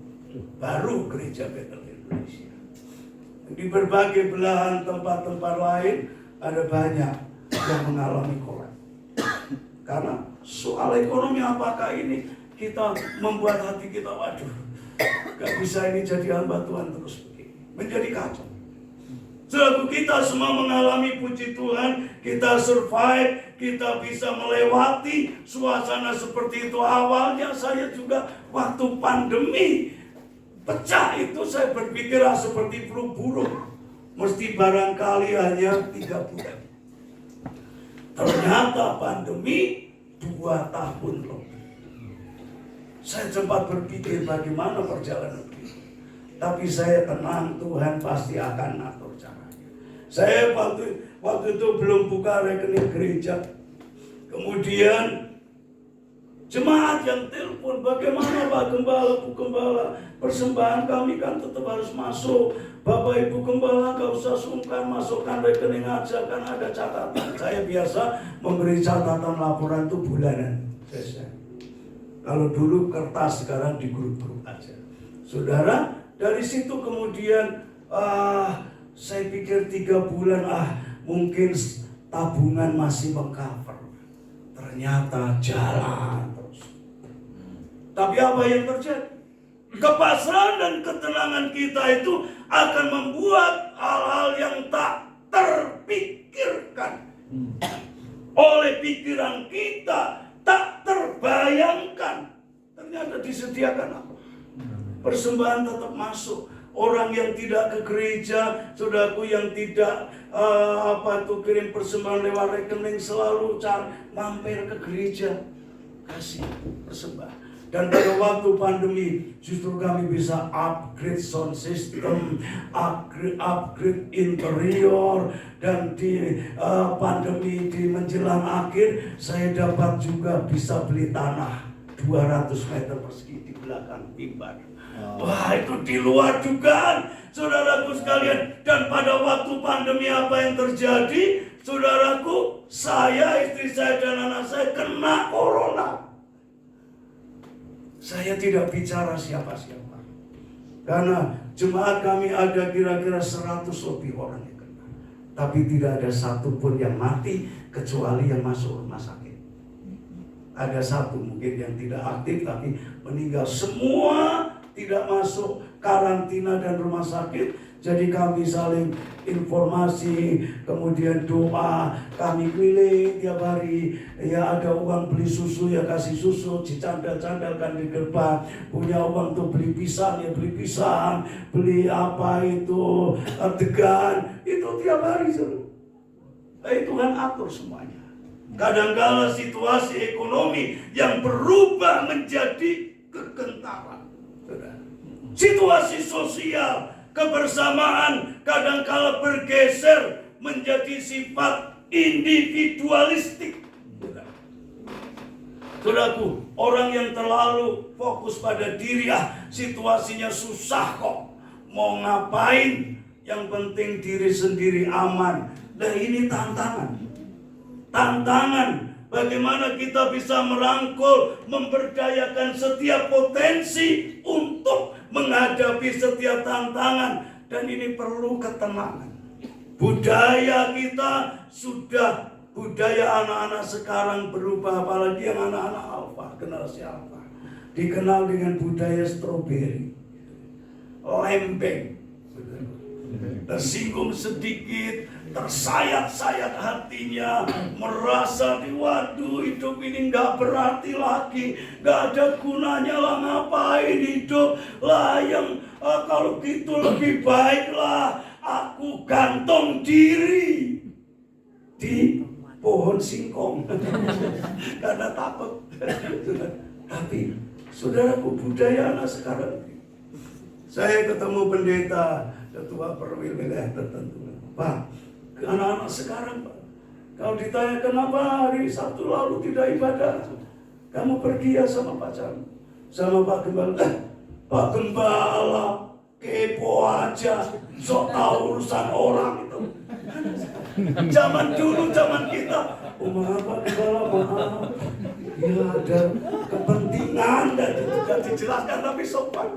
S1: Baru gereja Bethel Indonesia. Di berbagai belahan tempat-tempat lain ada banyak yang mengalami kolaps. Karena soal ekonomi, apakah ini kita membuat hati kita, waduh, gak bisa ini jadi hamba Tuhan terus begini, menjadi kacau. Selalu kita semua mengalami, puji Tuhan, kita survive, kita bisa melewati suasana seperti itu. Awalnya saya juga waktu pandemi pecah itu saya berpikir seperti flu burung, mesti barangkali hanya 3 bulan. Ternyata pandemi 2 tahun lebih. Saya sempat berpikir bagaimana perjalanan ini. Tapi saya tenang, Tuhan pasti akan atur caranya. Saya waktu itu belum buka rekening gereja. Kemudian jemaat yang telepon, bagaimana Pak Gembala, Bu Gembala, persembahan kami kan tetap harus masuk. Bapak Ibu Gembala gak usah sungkan, masukkan rekening aja, kan ada catatan. Saya biasa memberi catatan laporan itu bulanan. Kalau dulu kertas, sekarang di grup-grup aja. Saudara, dari situ kemudian saya pikir 3 bulan mungkin tabungan masih mengcover. Ternyata jalan terus. Tapi apa yang terjadi? Kepasrahan dan ketenangan kita itu akan membuat hal-hal yang tak terpikirkan oleh pikiran kita, tak terbayangkan. Ternyata disediakan apa? Persembahan tetap masuk. Orang yang tidak ke gereja, saudaraku yang tidak kirim persembahan lewat rekening, selalu mampir ke gereja, kasih persembahan. Dan pada waktu pandemi justru kami bisa upgrade sound system, upgrade interior, dan di pandemi di menjelang akhir saya dapat juga bisa beli tanah 200 meter persegi di belakang mimbar. Wah, itu di luar dugaan, saudaraku sekalian. Dan pada waktu pandemi apa yang terjadi? Saudaraku, saya, istri saya, dan anak saya kena corona. Saya tidak bicara siapa-siapa. Karena jemaat kami ada kira-kira 100 lebih orang yang kena. Tapi tidak ada satupun yang mati kecuali yang masuk rumah sakit. Ada satu mungkin yang tidak aktif tapi meninggal. Semua tidak masuk karantina dan rumah sakit. Jadi kami saling informasi, kemudian doa, kami keliling tiap hari. Ya ada uang beli susu ya kasih susu, dicandal-candalkan di gerbang. Punya uang tuh beli pisang ya beli pisang, beli apa itu degan, itu tiap hari suruh. Tuhan atur semuanya. Kadang-kala situasi ekonomi yang berubah menjadi kegentaran. Situasi sosial, kebersamaan kadangkala bergeser menjadi sifat individualistik. Saudaraku, orang yang terlalu fokus pada diri, situasinya susah kok, mau ngapain, yang penting diri sendiri aman. Dan ini tantangan. Bagaimana kita bisa merangkul, memberdayakan setiap potensi untuk menghadapi setiap tantangan. Dan ini perlu ketenangan. Budaya kita sudah, budaya anak-anak sekarang berubah. Apalagi yang anak-anak alfa, generasi alfa, dikenal dengan budaya stroberi, lembeng, tersinggung sedikit, tersayat-sayat hatinya, merasa waduh hidup ini gak berarti lagi, gak ada gunanya lah, ngapain hidup lah, yang kalau gitu lebih baiklah aku gantung diri di pohon singkong karena takut. Tapi saudaraku, budaya anak sekarang, saya ketemu pendeta ketua perwil wilayah tertentu, Pak, anak-anak sekarang, Pak, kalau ditanya kenapa hari Sabtu lalu tidak ibadah, kamu pergi ya sama pacarmu, sama Pak Gembala. Pak Gembala, kepo aja, sok tahu urusan orang itu. Zaman dulu, zaman kita, maaf Pak Gembala, maaf. Ya ada kepentingan dan itu tidak dijelaskan tapi sopan.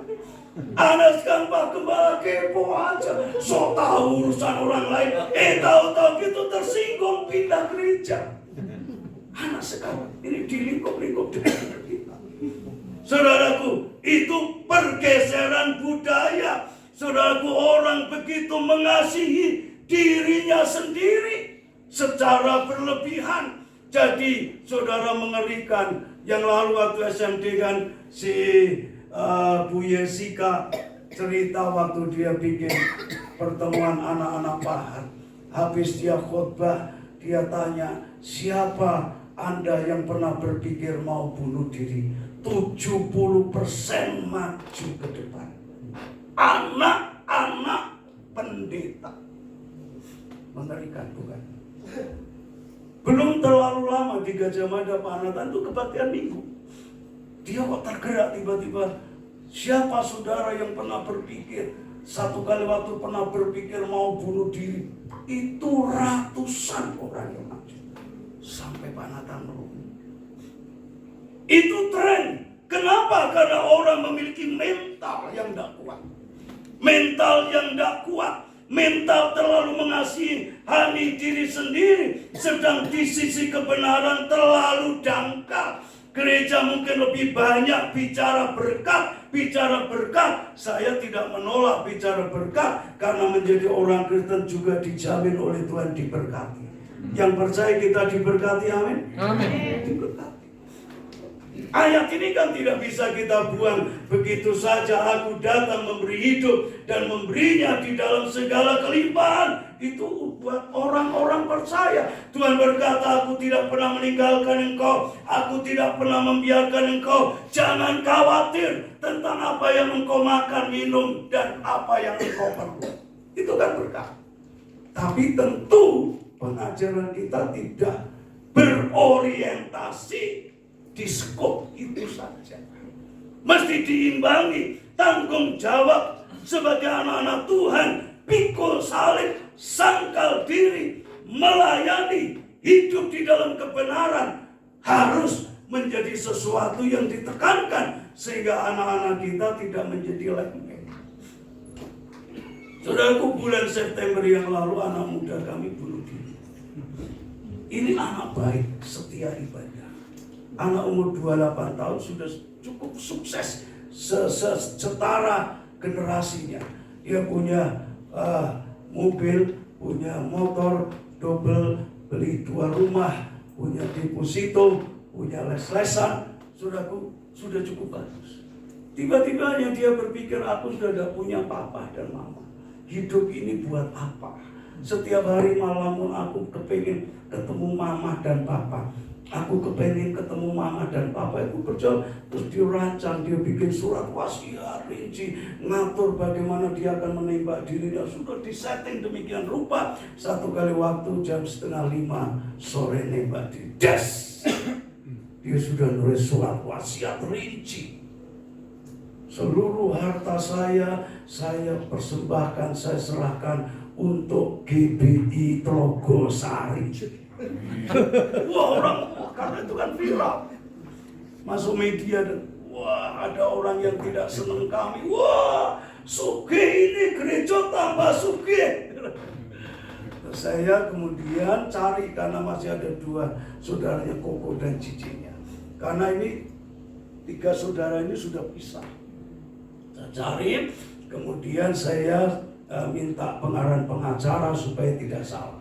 S1: Anak sekarang Pak Gembala kepo aja, sok tahu urusan orang lain. Tahu-tahu gitu tersinggung pindah gereja. Anak sekarang ini di lingkup-lingkup dengan kita. Saudaraku, itu pergeseran budaya. Saudaraku, orang begitu mengasihi dirinya sendiri secara berlebihan. Jadi saudara mengerikan. Yang lalu waktu SMD kan si Bu Yesika cerita waktu dia bikin pertemuan anak-anak Pahat. Habis dia khotbah, dia tanya, siapa Anda yang pernah berpikir mau bunuh diri? 70% maju ke depan. Anak-anak pendeta. Mengerikan bukan? Belum terlalu lama di Gajah Mada Pak Nathan itu kebaktian minggu. Dia kok tergerak tiba-tiba. Siapa saudara yang pernah berpikir, satu kali waktu pernah berpikir mau bunuh diri? Itu ratusan orang yang maju. Sampai Pak Nathan merunduk. Itu tren. Kenapa? Karena orang memiliki mental yang tidak kuat. Mental yang tidak kuat. Mental terlalu mengasihi hanya diri sendiri. Sedang di sisi kebenaran terlalu dangkal. Gereja mungkin lebih banyak bicara berkat. Bicara berkat. Saya tidak menolak bicara berkat. Karena menjadi orang Kristen juga dijamin oleh Tuhan diberkati. Yang percaya kita diberkati, amin? Amin. Diberkati. Ayat ini kan tidak bisa kita buang begitu saja. Aku datang memberi hidup dan memberinya di dalam segala kelimpahan. Itu buat orang-orang percaya. Tuhan berkata, aku tidak pernah meninggalkan engkau. Aku tidak pernah membiarkan engkau. Jangan khawatir tentang apa yang engkau makan, minum, dan apa yang engkau perlu. Itu kan berkat. Tapi tentu pengajaran kita tidak berorientasi di skop itu saja. Mesti diimbangi tanggung jawab sebagai anak-anak Tuhan. Pikul salib, sangkal diri, melayani, hidup di dalam kebenaran harus menjadi sesuatu yang ditekankan sehingga anak-anak kita tidak menjadi lengket. Saudaraku, bulan September yang lalu anak muda kami bunuh diri. Ini anak baik, setia ibadah. Anak umur 28 tahun sudah cukup sukses setara generasinya. Dia punya mobil, punya motor double, beli 2 rumah, punya deposito, punya les-lesan. Saudaraku, sudah cukup bagus. Tiba-tiba dia berpikir, aku sudah tidak punya papa dan mama. Hidup ini buat apa? Setiap hari malam aku kepingin ketemu mama dan papa. Aku kepengen ketemu mama dan papa. Itu berjalan. Terus dia rancang, dia bikin surat wasiat rinci, ngatur bagaimana dia akan menembak dirinya. Sudah disetting demikian rupa. Satu kali waktu jam 4:30 sore nembak diri. Des! Dia sudah nulis surat wasiat rinci. Seluruh harta saya persembahkan, saya serahkan untuk GBI Trogosari. Wah, orang karena itu kan viral. Masuk media dan wah, ada orang yang tidak senang kami. Wah, sugih ini gereja tambah sugih. Saya kemudian cari karena masih ada 2 saudaranya, Koko dan Cicinya. Karena ini 3 saudara ini sudah pisah. Saya cari, kemudian saya minta pengarahan pengacara supaya tidak salah.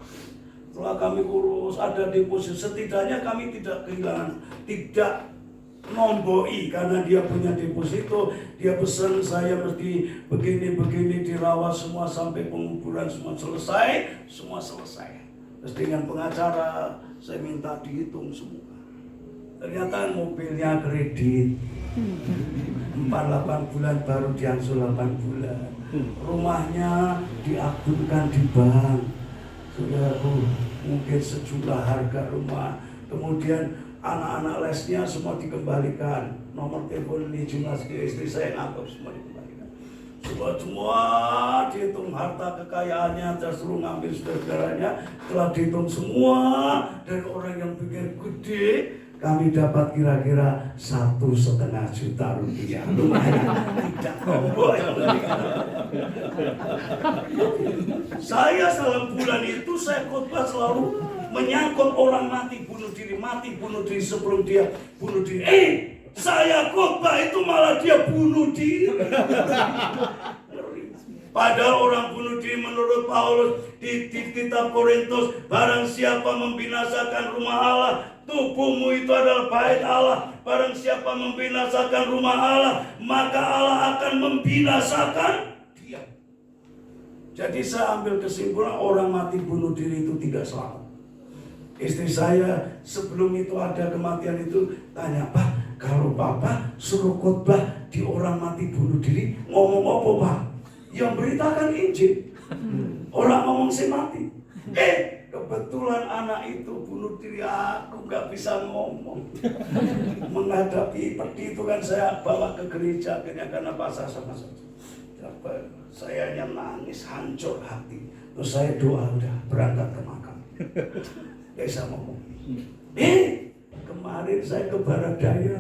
S1: Setelah kami urus, ada deposito, setidaknya kami tidak kehilangan, tidak nomboi karena dia punya deposito. Dia pesan saya mesti begini-begini dirawat semua sampai penguburan semua selesai. Terus dengan pengacara saya minta dihitung semua. Ternyata mobilnya kredit 48 bulan baru diangsur 8 bulan. Rumahnya diagunkan di bank. Saudaraku, mungkin sejumlah harga rumah. Kemudian anak-anak lesnya semua dikembalikan. Nomor telepon ini jelas ke istri saya, ngangkap semua dikembalikan. Coba semua dihitung harta kekayaannya, suruh ngambil saudara-saudaranya. Telah dihitung semua dari orang yang pikir gede, kami dapat kira-kira 1,5 juta rupiah. Lumayan, tidak kombo yang saya dalam bulan itu saya khotbah selalu menyangkut orang mati bunuh diri sebelum dia bunuh diri. Saya khotbah itu malah dia bunuh diri. Padahal orang bunuh diri menurut Paulus di kitab Korintus, barang siapa membinasakan rumah Allah, tubuhmu itu adalah bait Allah. Barang siapa membinasakan rumah Allah, maka Allah akan membinasakan dia. Jadi saya ambil kesimpulan orang mati bunuh diri itu tidak selamat. Istri saya sebelum itu ada kematian itu tanya, Pak, kalau Papa suruh khotbah di orang mati bunuh diri, ngomong apa Pak? Yang beritakan Injil. Orang ngomong si mati. Kebetulan anak itu bunuh diri, aku gak bisa ngomong. Menghadapi peti itu kan saya bawa ke gereja karena pasah sama saya. Saya nangis, hancur hati. Terus saya doa udah berangkat ke makam. Saya ngomong, kemarin saya ke Baradaya.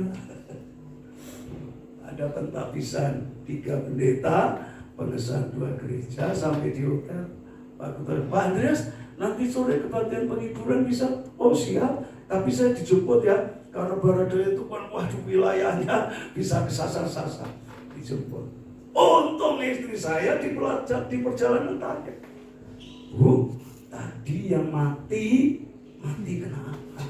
S1: Ada pentapisan 3 pendeta, pengesahan 2 gereja, sampai di hotel. Pak Andreas, nanti sore kebaktian penghiburan bisa? Oh siap, tapi saya dijemput ya. Karena Baradaya itu kan waduh wilayahnya bisa kesasar-sasar. Dijemput. Untung istri saya di perjalanan tanya, Bu, tadi yang mati kenapa?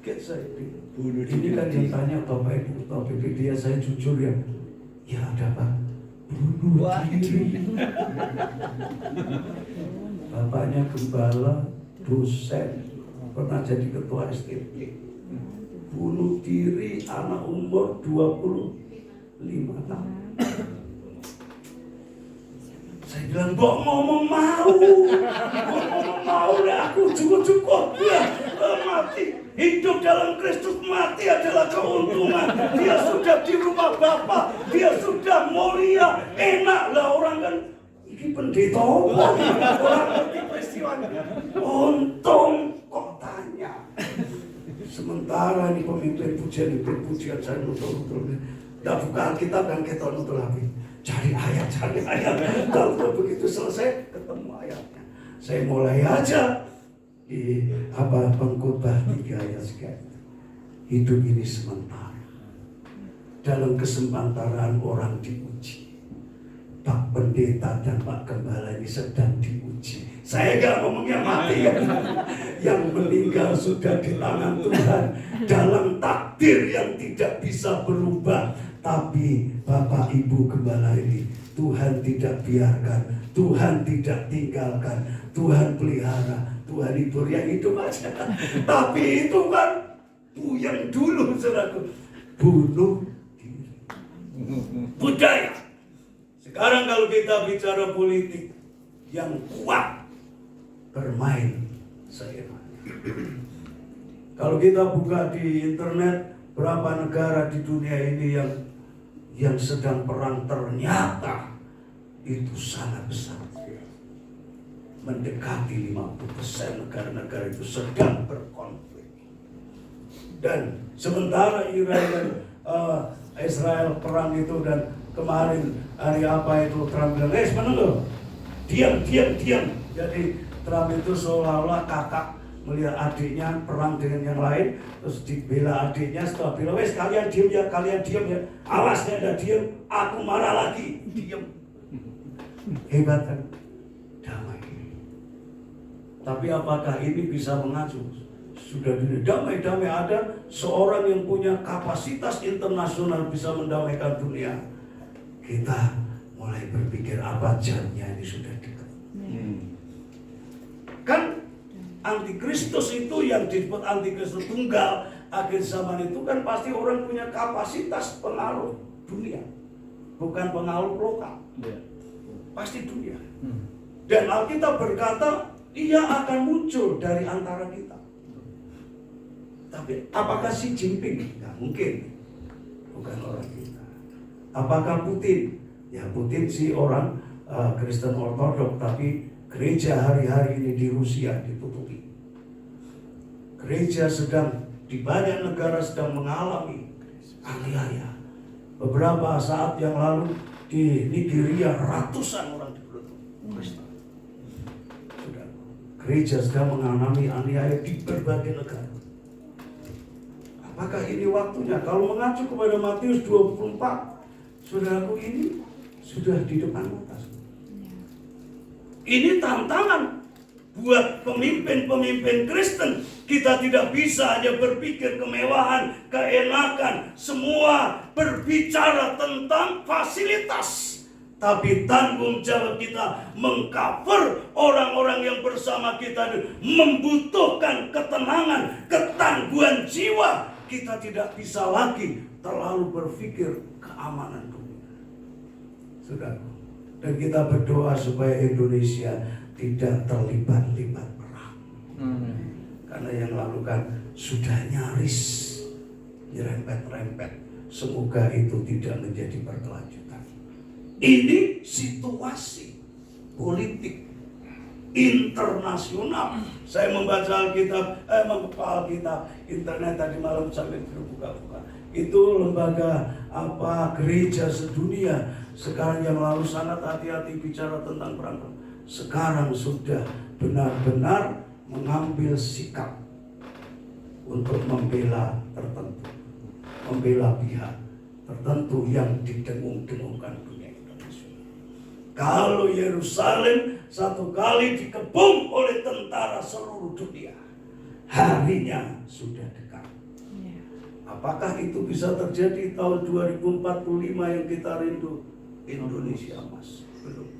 S1: Kaget saya. Ini kan yang tanya topik dia, saya jujur ya. Ya ada Pak, bunuh diri. Bapaknya gembala, dosen, pernah jadi ketua STP. Bunuh diri anak umur 25 tahun. Saya bilang, ngomong mau deh, aku cukup ya, mati. Hidup dalam Kristus, mati adalah keuntungan. Dia sudah di rumah Bapa, dia sudah mulia, enak lah orang kan. Ini pendeta orang ngerti peristiwanya. Untung kok tanya. Sementara ini pemimpin pujian saya nutul-nutul. Tidak buka Alkitab dan kita nutul lagi. Cari ayat. Kalau begitu selesai, ketemu ayatnya. Saya mulai aja di pengkhotbah 3 ayat sekian. Hidup ini sementara. Dalam kesementaraan orang diuji. Pak Pendeta dan Pak Gembala ini sedang diuji. Saya gak ngomongnya mati ya. Yang meninggal sudah di tangan Tuhan. Dalam takdir yang tidak bisa berubah. Tapi Bapak Ibu Gembala ini Tuhan tidak biarkan, Tuhan tidak tinggalkan, Tuhan pelihara, Tuhan hibur yang hidup aja. Tapi itu kan yang dulu saudaraku, bunuh diri. Budaya. Sekarang kalau kita bicara politik yang kuat bermain, saya kalau kita buka di internet berapa negara di dunia ini yang sedang perang, ternyata itu sangat besar. Mendekati 50% negara-negara itu sedang berkonflik. Dan sementara Israel perang itu, dan kemarin hari apa itu Trump bilang, sebenarnya loh, diam. Jadi Trump itu seolah-olah kakak melihat adiknya perang dengan yang lain, terus dibela adiknya. Setelah bilang, kalian diam ya, awasnya ada diam, aku marah lagi, diam. Hebat kan? Damai. Tapi apakah ini bisa mengacu? Sudah damai ada seorang yang punya kapasitas internasional bisa mendamaikan dunia. Kita mulai berpikir apa jamnya ini sudah dekat. Kan Antikristus itu yang disebut Antikristus tunggal akhir zaman itu kan pasti orang punya kapasitas pengaruh dunia, bukan pengaruh lokal, pasti dunia. Dan Alkitab berkata ia akan muncul dari antara kita. Tapi apakah Xi Jinping? Nggak mungkin, bukan orang kita. Apakah Putin? Ya Putin sih orang Kristen Ortodok, tapi gereja hari-hari ini di Rusia ditutupi. Gereja di banyak negara sedang mengalami aniaya. Beberapa saat yang lalu di Nigeria ratusan orang dibunuh Kristen. Gereja sedang mengalami aniaya di berbagai negara. Apakah ini waktunya? Kalau mengacu kepada Matius 24, saudaraku, ini sudah di depan mata. Ini tantangan buat pemimpin-pemimpin Kristen. Kita tidak bisa hanya berpikir kemewahan, keenakan, semua berbicara tentang fasilitas. Tapi tanggung jawab kita mengcover orang-orang yang bersama kita membutuhkan ketenangan, ketangguhan jiwa. Kita tidak bisa lagi terlalu berpikir keamanan dunia. Sudah. Dan kita berdoa supaya Indonesia tidak terlibat-libat perang. Karena yang lalu kan sudah nyaris nyerempet-rempet. Semoga itu tidak menjadi berkelanjutan. Ini situasi politik internasional. Saya membaca Alkitab, internet tadi malam sambil berbuka-buka. Itu lembaga gereja sedunia sekarang yang lalu sangat hati-hati bicara tentang perang. Sekarang sudah benar-benar mengambil sikap untuk membela tertentu, membela pihak tertentu yang didengung-dengungkan dunia internasional. Kalau Yerusalem satu kali dikepung oleh tentara seluruh dunia, harinya sudah dekat. Apakah itu bisa terjadi tahun 2045 yang kita rindu? Indonesia Mas, belum.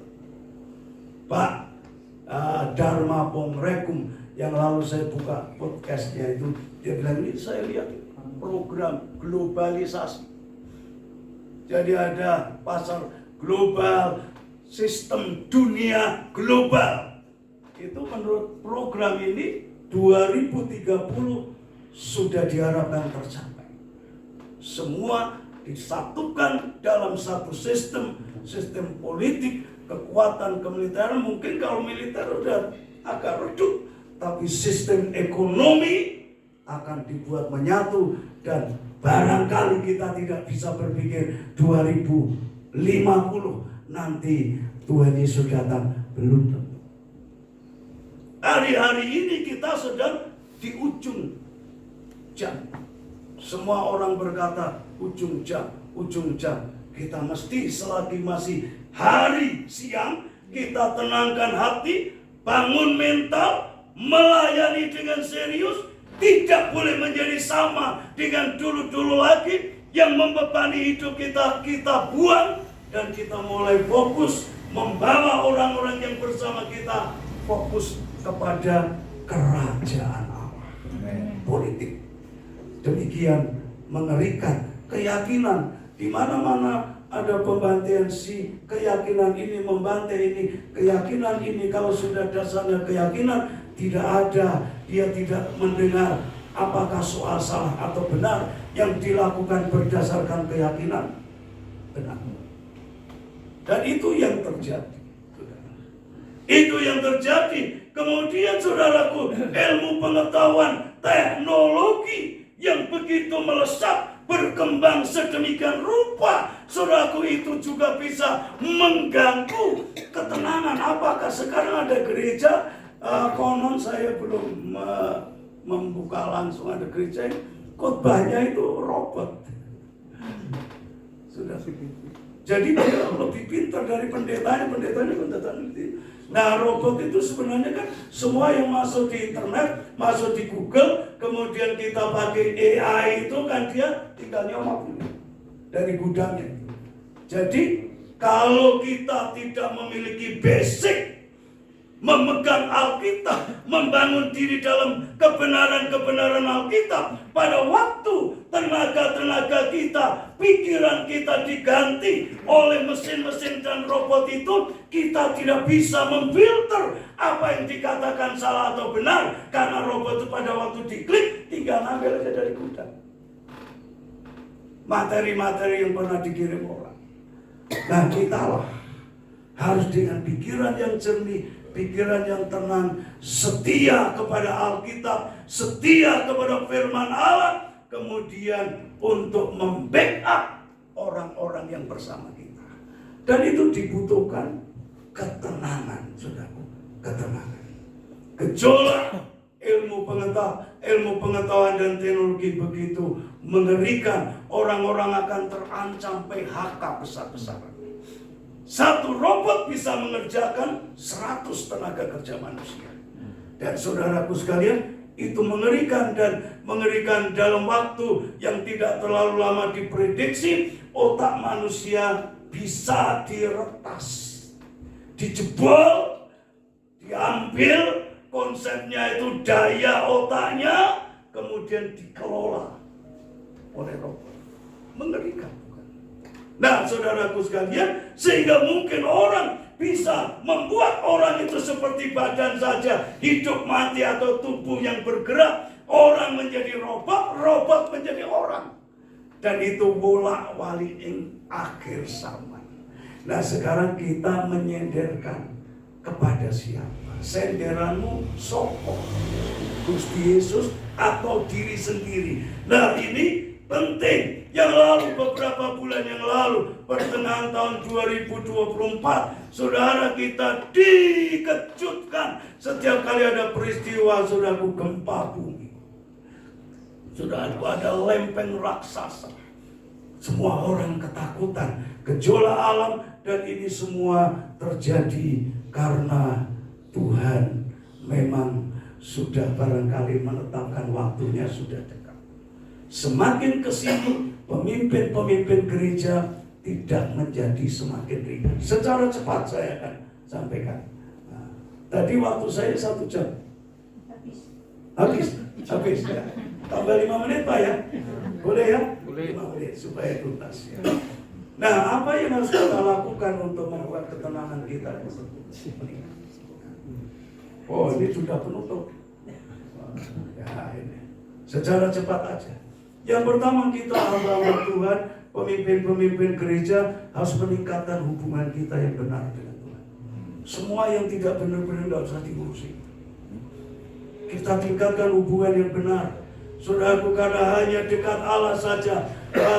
S1: Pak Dharma Pongrekum yang lalu saya buka podcastnya itu, dia bilang ini saya lihat program globalisasi. Jadi ada pasar global, sistem dunia global. Itu menurut program ini 2030 sudah diharapkan tercapai. Semua disatukan dalam satu sistem politik, kekuatan kemiliteran. Mungkin kalau militer udah agak redup, tapi sistem ekonomi akan dibuat menyatu. Dan barangkali kita tidak bisa berpikir 2050 nanti Tuhan Yesus datang, belum tentu. Hari-hari ini kita sedang di ujung jam. Semua orang berkata ujung jam. Kita mesti selagi masih hari siang, kita tenangkan hati, bangun mental, melayani dengan serius. Tidak boleh menjadi sama dengan dulu-dulu lagi yang membebani hidup kita buang. Dan kita mulai fokus membawa orang-orang yang bersama kita fokus kepada kerajaan Allah. Politik demikian mengerikan. Keyakinan di mana-mana ada pembantaian, si keyakinan ini membantai ini, keyakinan ini. Kalau sudah dasarnya keyakinan, tidak ada, dia tidak mendengar apakah soal salah atau benar yang dilakukan berdasarkan keyakinan benar. Dan itu yang terjadi. Itu yang terjadi. Kemudian saudaraku, ilmu pengetahuan, teknologi yang begitu melesat, berkembang sedemikian rupa, saudaraku, itu juga bisa mengganggu ketenangan. Apakah sekarang ada gereja, konon saya belum membuka langsung, ada gereja yang khotbahnya itu robot. Sudah. Jadi dia lebih pintar dari pendetanya itu. Nah, robot itu sebenarnya kan semua yang masuk di internet, masuk di Google, kemudian kita pakai AI itu kan dia tinggal nyomot dari gudangnya. Jadi kalau kita tidak memiliki basic memegang Alkitab, membangun diri dalam kebenaran-kebenaran Alkitab, pada waktu tenaga-tenaga kita, pikiran kita diganti oleh mesin-mesin dan robot itu, kita tidak bisa memfilter apa yang dikatakan salah atau benar, karena robot itu pada waktu diklik tinggal ambil aja dari gudang materi-materi yang pernah dikirim orang. Nah, kita lah harus dengan pikiran yang jernih, pikiran yang tenang, setia kepada Alkitab, setia kepada firman Allah, kemudian untuk membackup orang-orang yang bersama kita. Dan itu dibutuhkan ketenangan, saudaraku, ketenangan. Gejolak ilmu pengetahuan dan teknologi begitu mengerikan, orang-orang akan terancam PHK besar-besaran. Satu robot bisa mengerjakan 100 tenaga kerja manusia. Dan saudaraku sekalian, itu mengerikan, dan mengerikan dalam waktu yang tidak terlalu lama diprediksi. Otak manusia bisa diretas, dijebol, diambil konsepnya, itu daya otaknya, kemudian dikelola oleh robot. Mengerikan, bukan? Nah, saudaraku sekalian, sehingga mungkin orang bisa membuat orang itu seperti badan saja, hidup mati atau tubuh yang bergerak. Orang menjadi robot, robot menjadi orang. Dan itu bolak-balik akhir zaman. Nah, sekarang kita menyenderkan kepada siapa? Senderanmu sopo? Gusti Yesus atau diri sendiri? Nah, ini penting. Yang lalu, beberapa bulan yang lalu, pertengahan tahun 2024, saudara kita dikejutkan setiap kali ada peristiwa, saudaraku, gempa bumi. Saudaraku, ada lempeng raksasa. Semua orang ketakutan, gejolak alam, dan ini semua terjadi karena Tuhan memang sudah barangkali menetapkan waktunya sudah dekat. Semakin kesini, pemimpin-pemimpin gereja tidak menjadi semakin ringan. Secara cepat saya akan sampaikan. Nah, tadi waktu saya 1 jam. Habis ya. Tambah 5 menit Pak ya? Boleh ya? Boleh. 5 menit supaya tuntas ya. Nah, apa yang harus kita lakukan untuk membuat ketenangan kita? Oh, ini sudah penutup. Ya, ini. Secara cepat aja. Yang pertama, kita hamba Tuhan, pemimpin-pemimpin gereja harus meningkatkan hubungan kita yang benar dengan Tuhan. Semua yang tidak benar-benar tidak usah diurusi. Kita tingkatkan hubungan yang benar. Saudaraku, karena hanya dekat Allah saja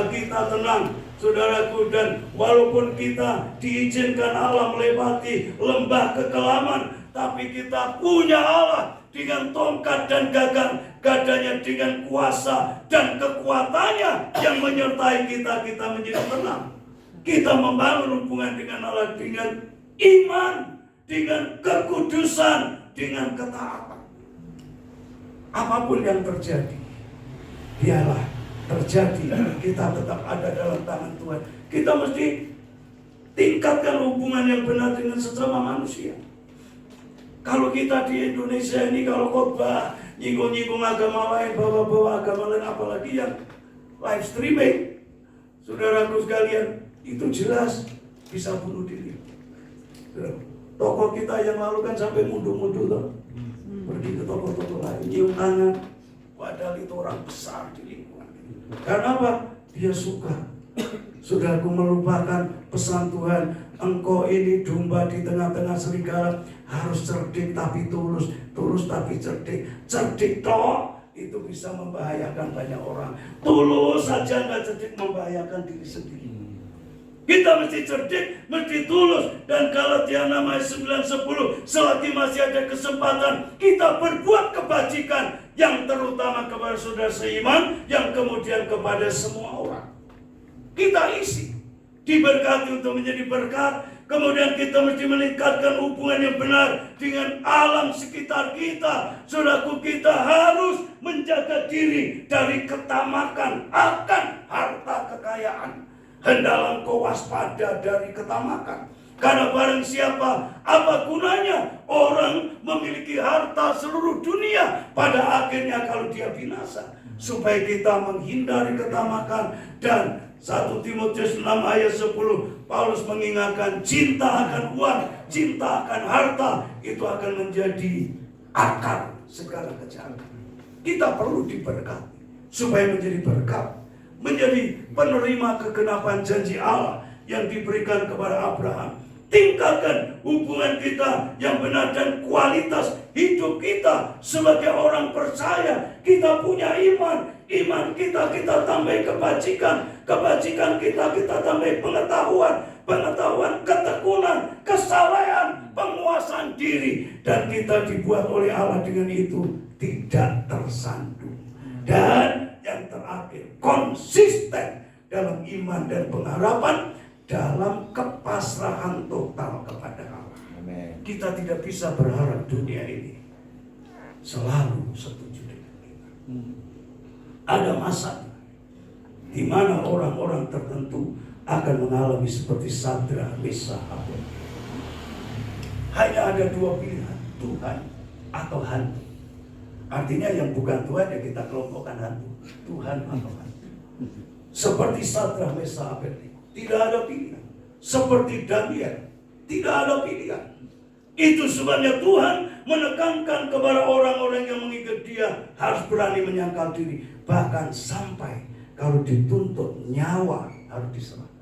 S1: kita tenang, saudaraku. Dan walaupun kita diizinkan Allah melewati lembah kekelaman, tapi kita punya Allah dengan tongkat dan gadanya dengan kuasa dan kekuatannya yang menyertai kita. Kita menjadi tenang. Kita membangun hubungan dengan Allah dengan iman, dengan kekudusan, dengan ketaatan. Apapun yang terjadi, biarlah terjadi, kita tetap ada dalam tangan Tuhan. Kita mesti tingkatkan hubungan yang benar dengan sesama manusia. Kalau kita di Indonesia ini, kalau khotbah nyinggung-nyinggung agama lain, bawa-bawa agama lain, apalagi yang live streaming, saudaraku sekalian, itu jelas bisa bunuh diri. Tokoh kita yang lalu kan sampai mundur-mundur loh, pergi ke tokoh-tokoh lain, nyium tangan, padahal itu orang besar di lingkungan. Karena apa? Dia suka. Saudaraku, melupakan pesan Tuhan, engkau ini domba di tengah-tengah serigala, harus cerdik tapi tulus, tulus tapi cerdik. Cerdik toh itu bisa membahayakan banyak orang. Tulus saja nggak cerdik, membahayakan diri sendiri. Kita mesti cerdik, mesti tulus. Dan kalau dia namanya 9-10, selagi masih ada kesempatan, kita berbuat kebajikan, yang terutama kepada saudara seiman, yang kemudian kepada semua orang. Kita isi, diberkati untuk menjadi berkat. Kemudian kita mesti meningkatkan hubungan yang benar dengan alam sekitar kita. Saudaraku, kita harus menjaga diri dari ketamakan akan harta kekayaan. Hendaklah engkau waspada dari ketamakan. Karena barang siapa, apa gunanya orang memiliki harta seluruh dunia, pada akhirnya kalau dia binasa. Supaya kita menghindari ketamakan. Dan 1 Timotius 6 ayat 10, Paulus mengingatkan, cinta akan uang, cinta akan harta, itu akan menjadi akar segala kejahatan. Kita perlu diberkati supaya menjadi berkat, menjadi penerima kegenapan janji Allah. yang diberikan kepada Abraham. Tingkatkan hubungan kita yang benar dan kualitas hidup kita sebagai orang percaya. Kita punya iman, iman kita tambah kebajikan, kebajikan kita tambah pengetahuan, pengetahuan ketekunan, kesalehan, penguasaan diri, dan kita dibuat oleh Allah dengan itu tidak tersandung. Dan yang terakhir, konsisten dalam iman dan pengharapan, dalam kepasrahan total kepada Allah.
S2: Amen.
S1: Kita tidak bisa berharap dunia ini selalu setuju dengan kita. Ada masa di mana orang-orang tertentu akan mengalami seperti Sadrak, Mesakh, Abednego. Hanya ada dua pilihan, Tuhan atau hantu. Artinya yang bukan Tuhan ya kita kelompokkan hantu, Tuhan atau hantu. Seperti Sadrak, Mesakh, Abednego. Tidak ada pilihan. Seperti Daniel, tidak ada pilihan. Itu sebabnya Tuhan menekankan kepada orang-orang yang mengikut Dia harus berani menyangkal diri. Bahkan sampai kalau dituntut nyawa harus diserahkan.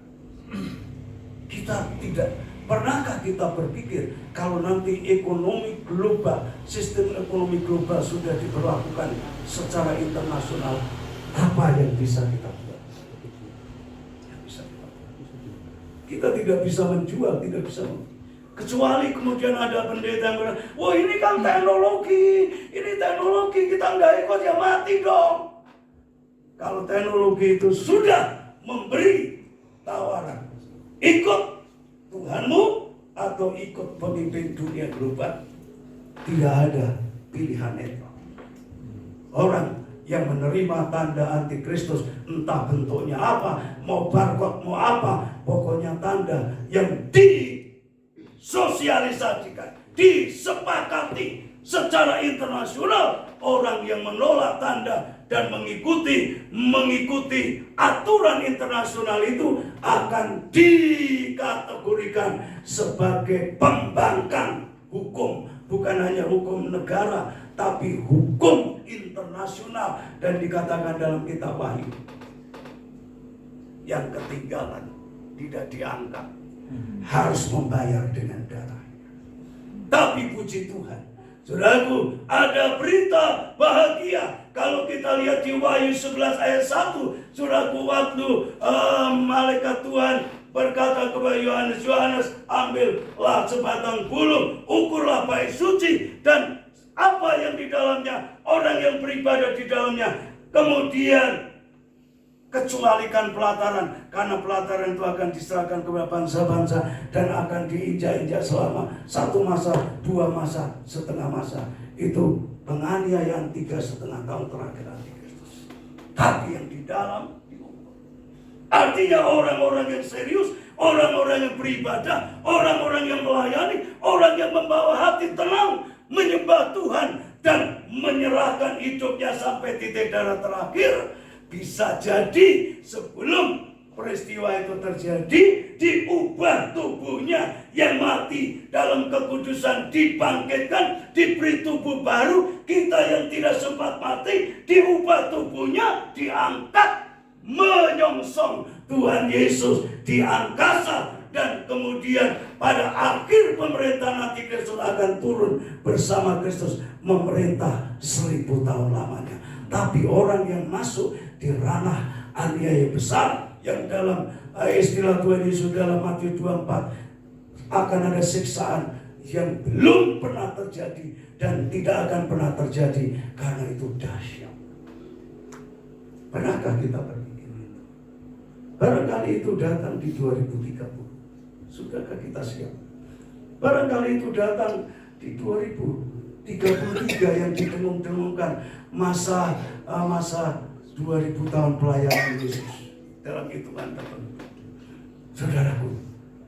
S1: Kita tidak, pernahkah kita berpikir kalau nanti ekonomi global, sistem ekonomi global sudah diberlakukan secara internasional, apa yang bisa kita buat? Kita tidak bisa menjual, tidak bisa kecuali kemudian ada pendeta yang bilang, wah ini kan teknologi, kita nggak ikut ya mati dong. Kalau teknologi itu sudah memberi tawaran, ikut Tuhanmu atau ikut pemimpin dunia global, tidak ada pilihan itu. Orang yang menerima tanda antikristus, entah bentuknya apa, mau barcode, mau apa, pokoknya tanda yang disosialisasikan, disepakati secara internasional. Orang yang menolak tanda dan mengikuti aturan internasional itu akan dikategorikan sebagai pembangkang hukum. Bukan hanya hukum negara, tapi hukum internasional. Dan dikatakan dalam kitab Wahyu, yang ketinggalan tidak dianggap, harus membayar dengan darahnya. Tapi puji Tuhan, saudaraku, ada berita bahagia. Kalau kita lihat di Wahyu 11 ayat 1, saudaraku, waktu malaikat Tuhan berkata kepada Yohanes, Yohanes, ambillah sebatang bulu, ukurlah bait suci dan apa yang di dalamnya, orang yang beribadah di dalamnya. Kemudian kecualikan pelataran, karena pelataran itu akan diserahkan kepada bangsa-bangsa dan akan diinjak-injak selama 1 masa, 2 masa, setengah masa. Itu penganiayaan 3,5 tahun terakhir Antikristus. Tapi yang di dalam, artinya orang-orang yang serius, orang-orang yang beribadah, orang-orang yang melayani, orang yang membawa hati tenang, menyembah Tuhan dan menyerahkan hidupnya sampai titik darah terakhir. Bisa jadi sebelum peristiwa itu terjadi, diubah tubuhnya yang mati dalam kekudusan, dibangkitkan, diberi tubuh baru. Kita yang tidak sempat mati, diubah tubuhnya, diangkat, menyongsong Tuhan Yesus di angkasa. Dan kemudian pada akhir pemerintahan Antikristus akan turun bersama Kristus memerintah 1000 tahun lamanya. Tapi orang yang masuk di ranah aniaya besar, yang dalam istilah Tuhan Yesus dalam Matius 24, akan ada siksaan yang belum pernah terjadi dan tidak akan pernah terjadi karena itu dahsyat. Pernahkah kita berpikir itu? Barangkali itu datang di 2030. Sudahkah kita siap? Barangkali itu datang di 2033 yang didengung-dengungkan masa 2000 tahun pelayanan Yesus dalam hitungan tertentu. Saudaraku,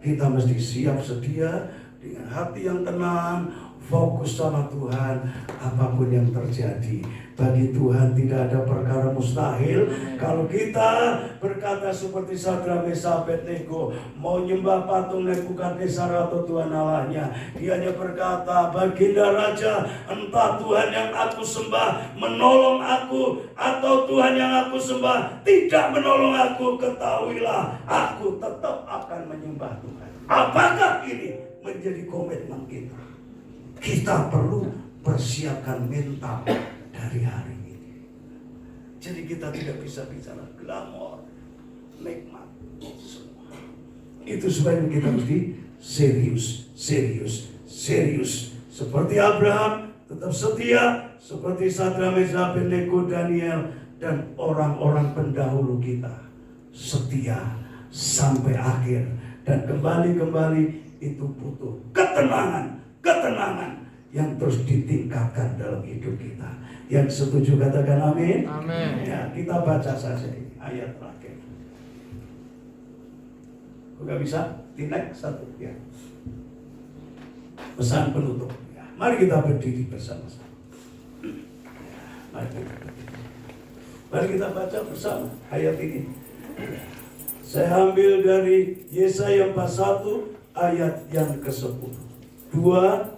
S1: kita mesti siap sedia dengan hati yang tenang, Fokus sama Tuhan, apapun yang terjadi. Bagi Tuhan tidak ada perkara mustahil. Kalau kita berkata seperti Sadrak, Mesakh, Abednego, mau nyembah patung Nebukadnezar atau Tuhan Allahnya, dia hanya berkata, Baginda Raja, entah Tuhan yang aku sembah menolong aku, atau Tuhan yang aku sembah tidak menolong aku, ketahuilah aku tetap akan menyembah Tuhan. Apakah ini menjadi komitmen kita? Kita perlu persiapkan mental dari hari ini. Jadi kita tidak bisa bicara glamor, nikmat, semua. Itu sebabnya kita mesti serius. Seperti Abraham tetap setia, seperti Sadrak, Mesakh, Abednego, Daniel, dan orang-orang pendahulu kita. Setia sampai akhir. Dan kembali itu butuh ketenangan yang terus ditingkatkan dalam hidup kita. Yang setuju katakan amin.
S2: Amin.
S1: Ya, kita baca saja ini ayat terakhir. Enggak bisa? Tinek satu ya. Pesan penutup. Ya. Mari kita berdiri bersama-sama. Mari kita baca bersama ayat ini. Saya ambil dari Yesaya 41 ayat yang ke-10. 2,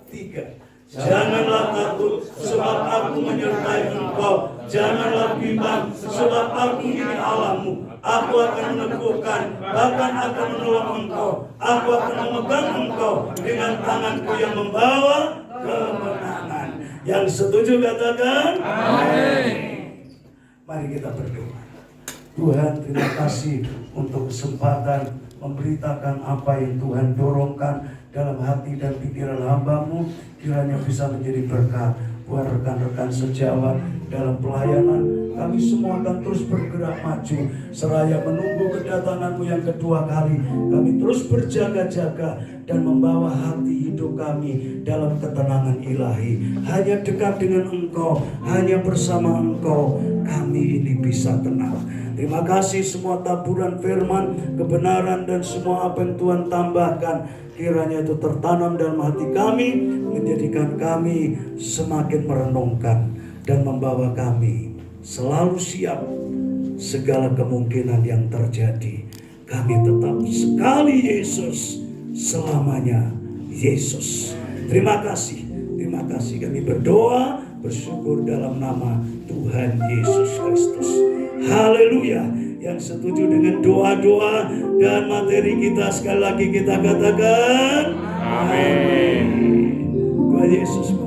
S1: 3. Janganlah takut sebab aku menyertai engkau. Janganlah bimbang sebab aku ini Allahmu. Aku akan meneguhkan, bahkan akan menolong engkau. Aku akan memegang engkau dengan tanganku yang membawa kemenangan. Yang setuju katakan amin. Mari kita berdoa. Tuhan, terima kasih untuk kesempatan memberitakan apa yang Tuhan dorongkan dalam hati dan pikiran hamba-Mu. Kiranya bisa menjadi berkat buat rekan-rekan sejawat dalam pelayanan. Kami semua akan terus bergerak maju seraya menunggu kedatangan-Mu yang kedua kali. Kami terus berjaga-jaga dan membawa hati hidup kami dalam ketenangan ilahi. Hanya dekat dengan Engkau, hanya bersama Engkau, kami ini bisa tenang. Terima kasih semua taburan firman, kebenaran, dan semua apa yang Tuhan tambahkan. Kiranya itu tertanam dalam hati kami, menjadikan kami semakin merenungkan dan membawa kami selalu siap segala kemungkinan yang terjadi. Kami tetap sekali Yesus, selamanya Yesus. Terima kasih kami berdoa, bersyukur dalam nama Tuhan Yesus Kristus. Haleluya. Yang setuju dengan doa-doa dan materi kita, sekali lagi kita katakan amin. Tuhan Yesus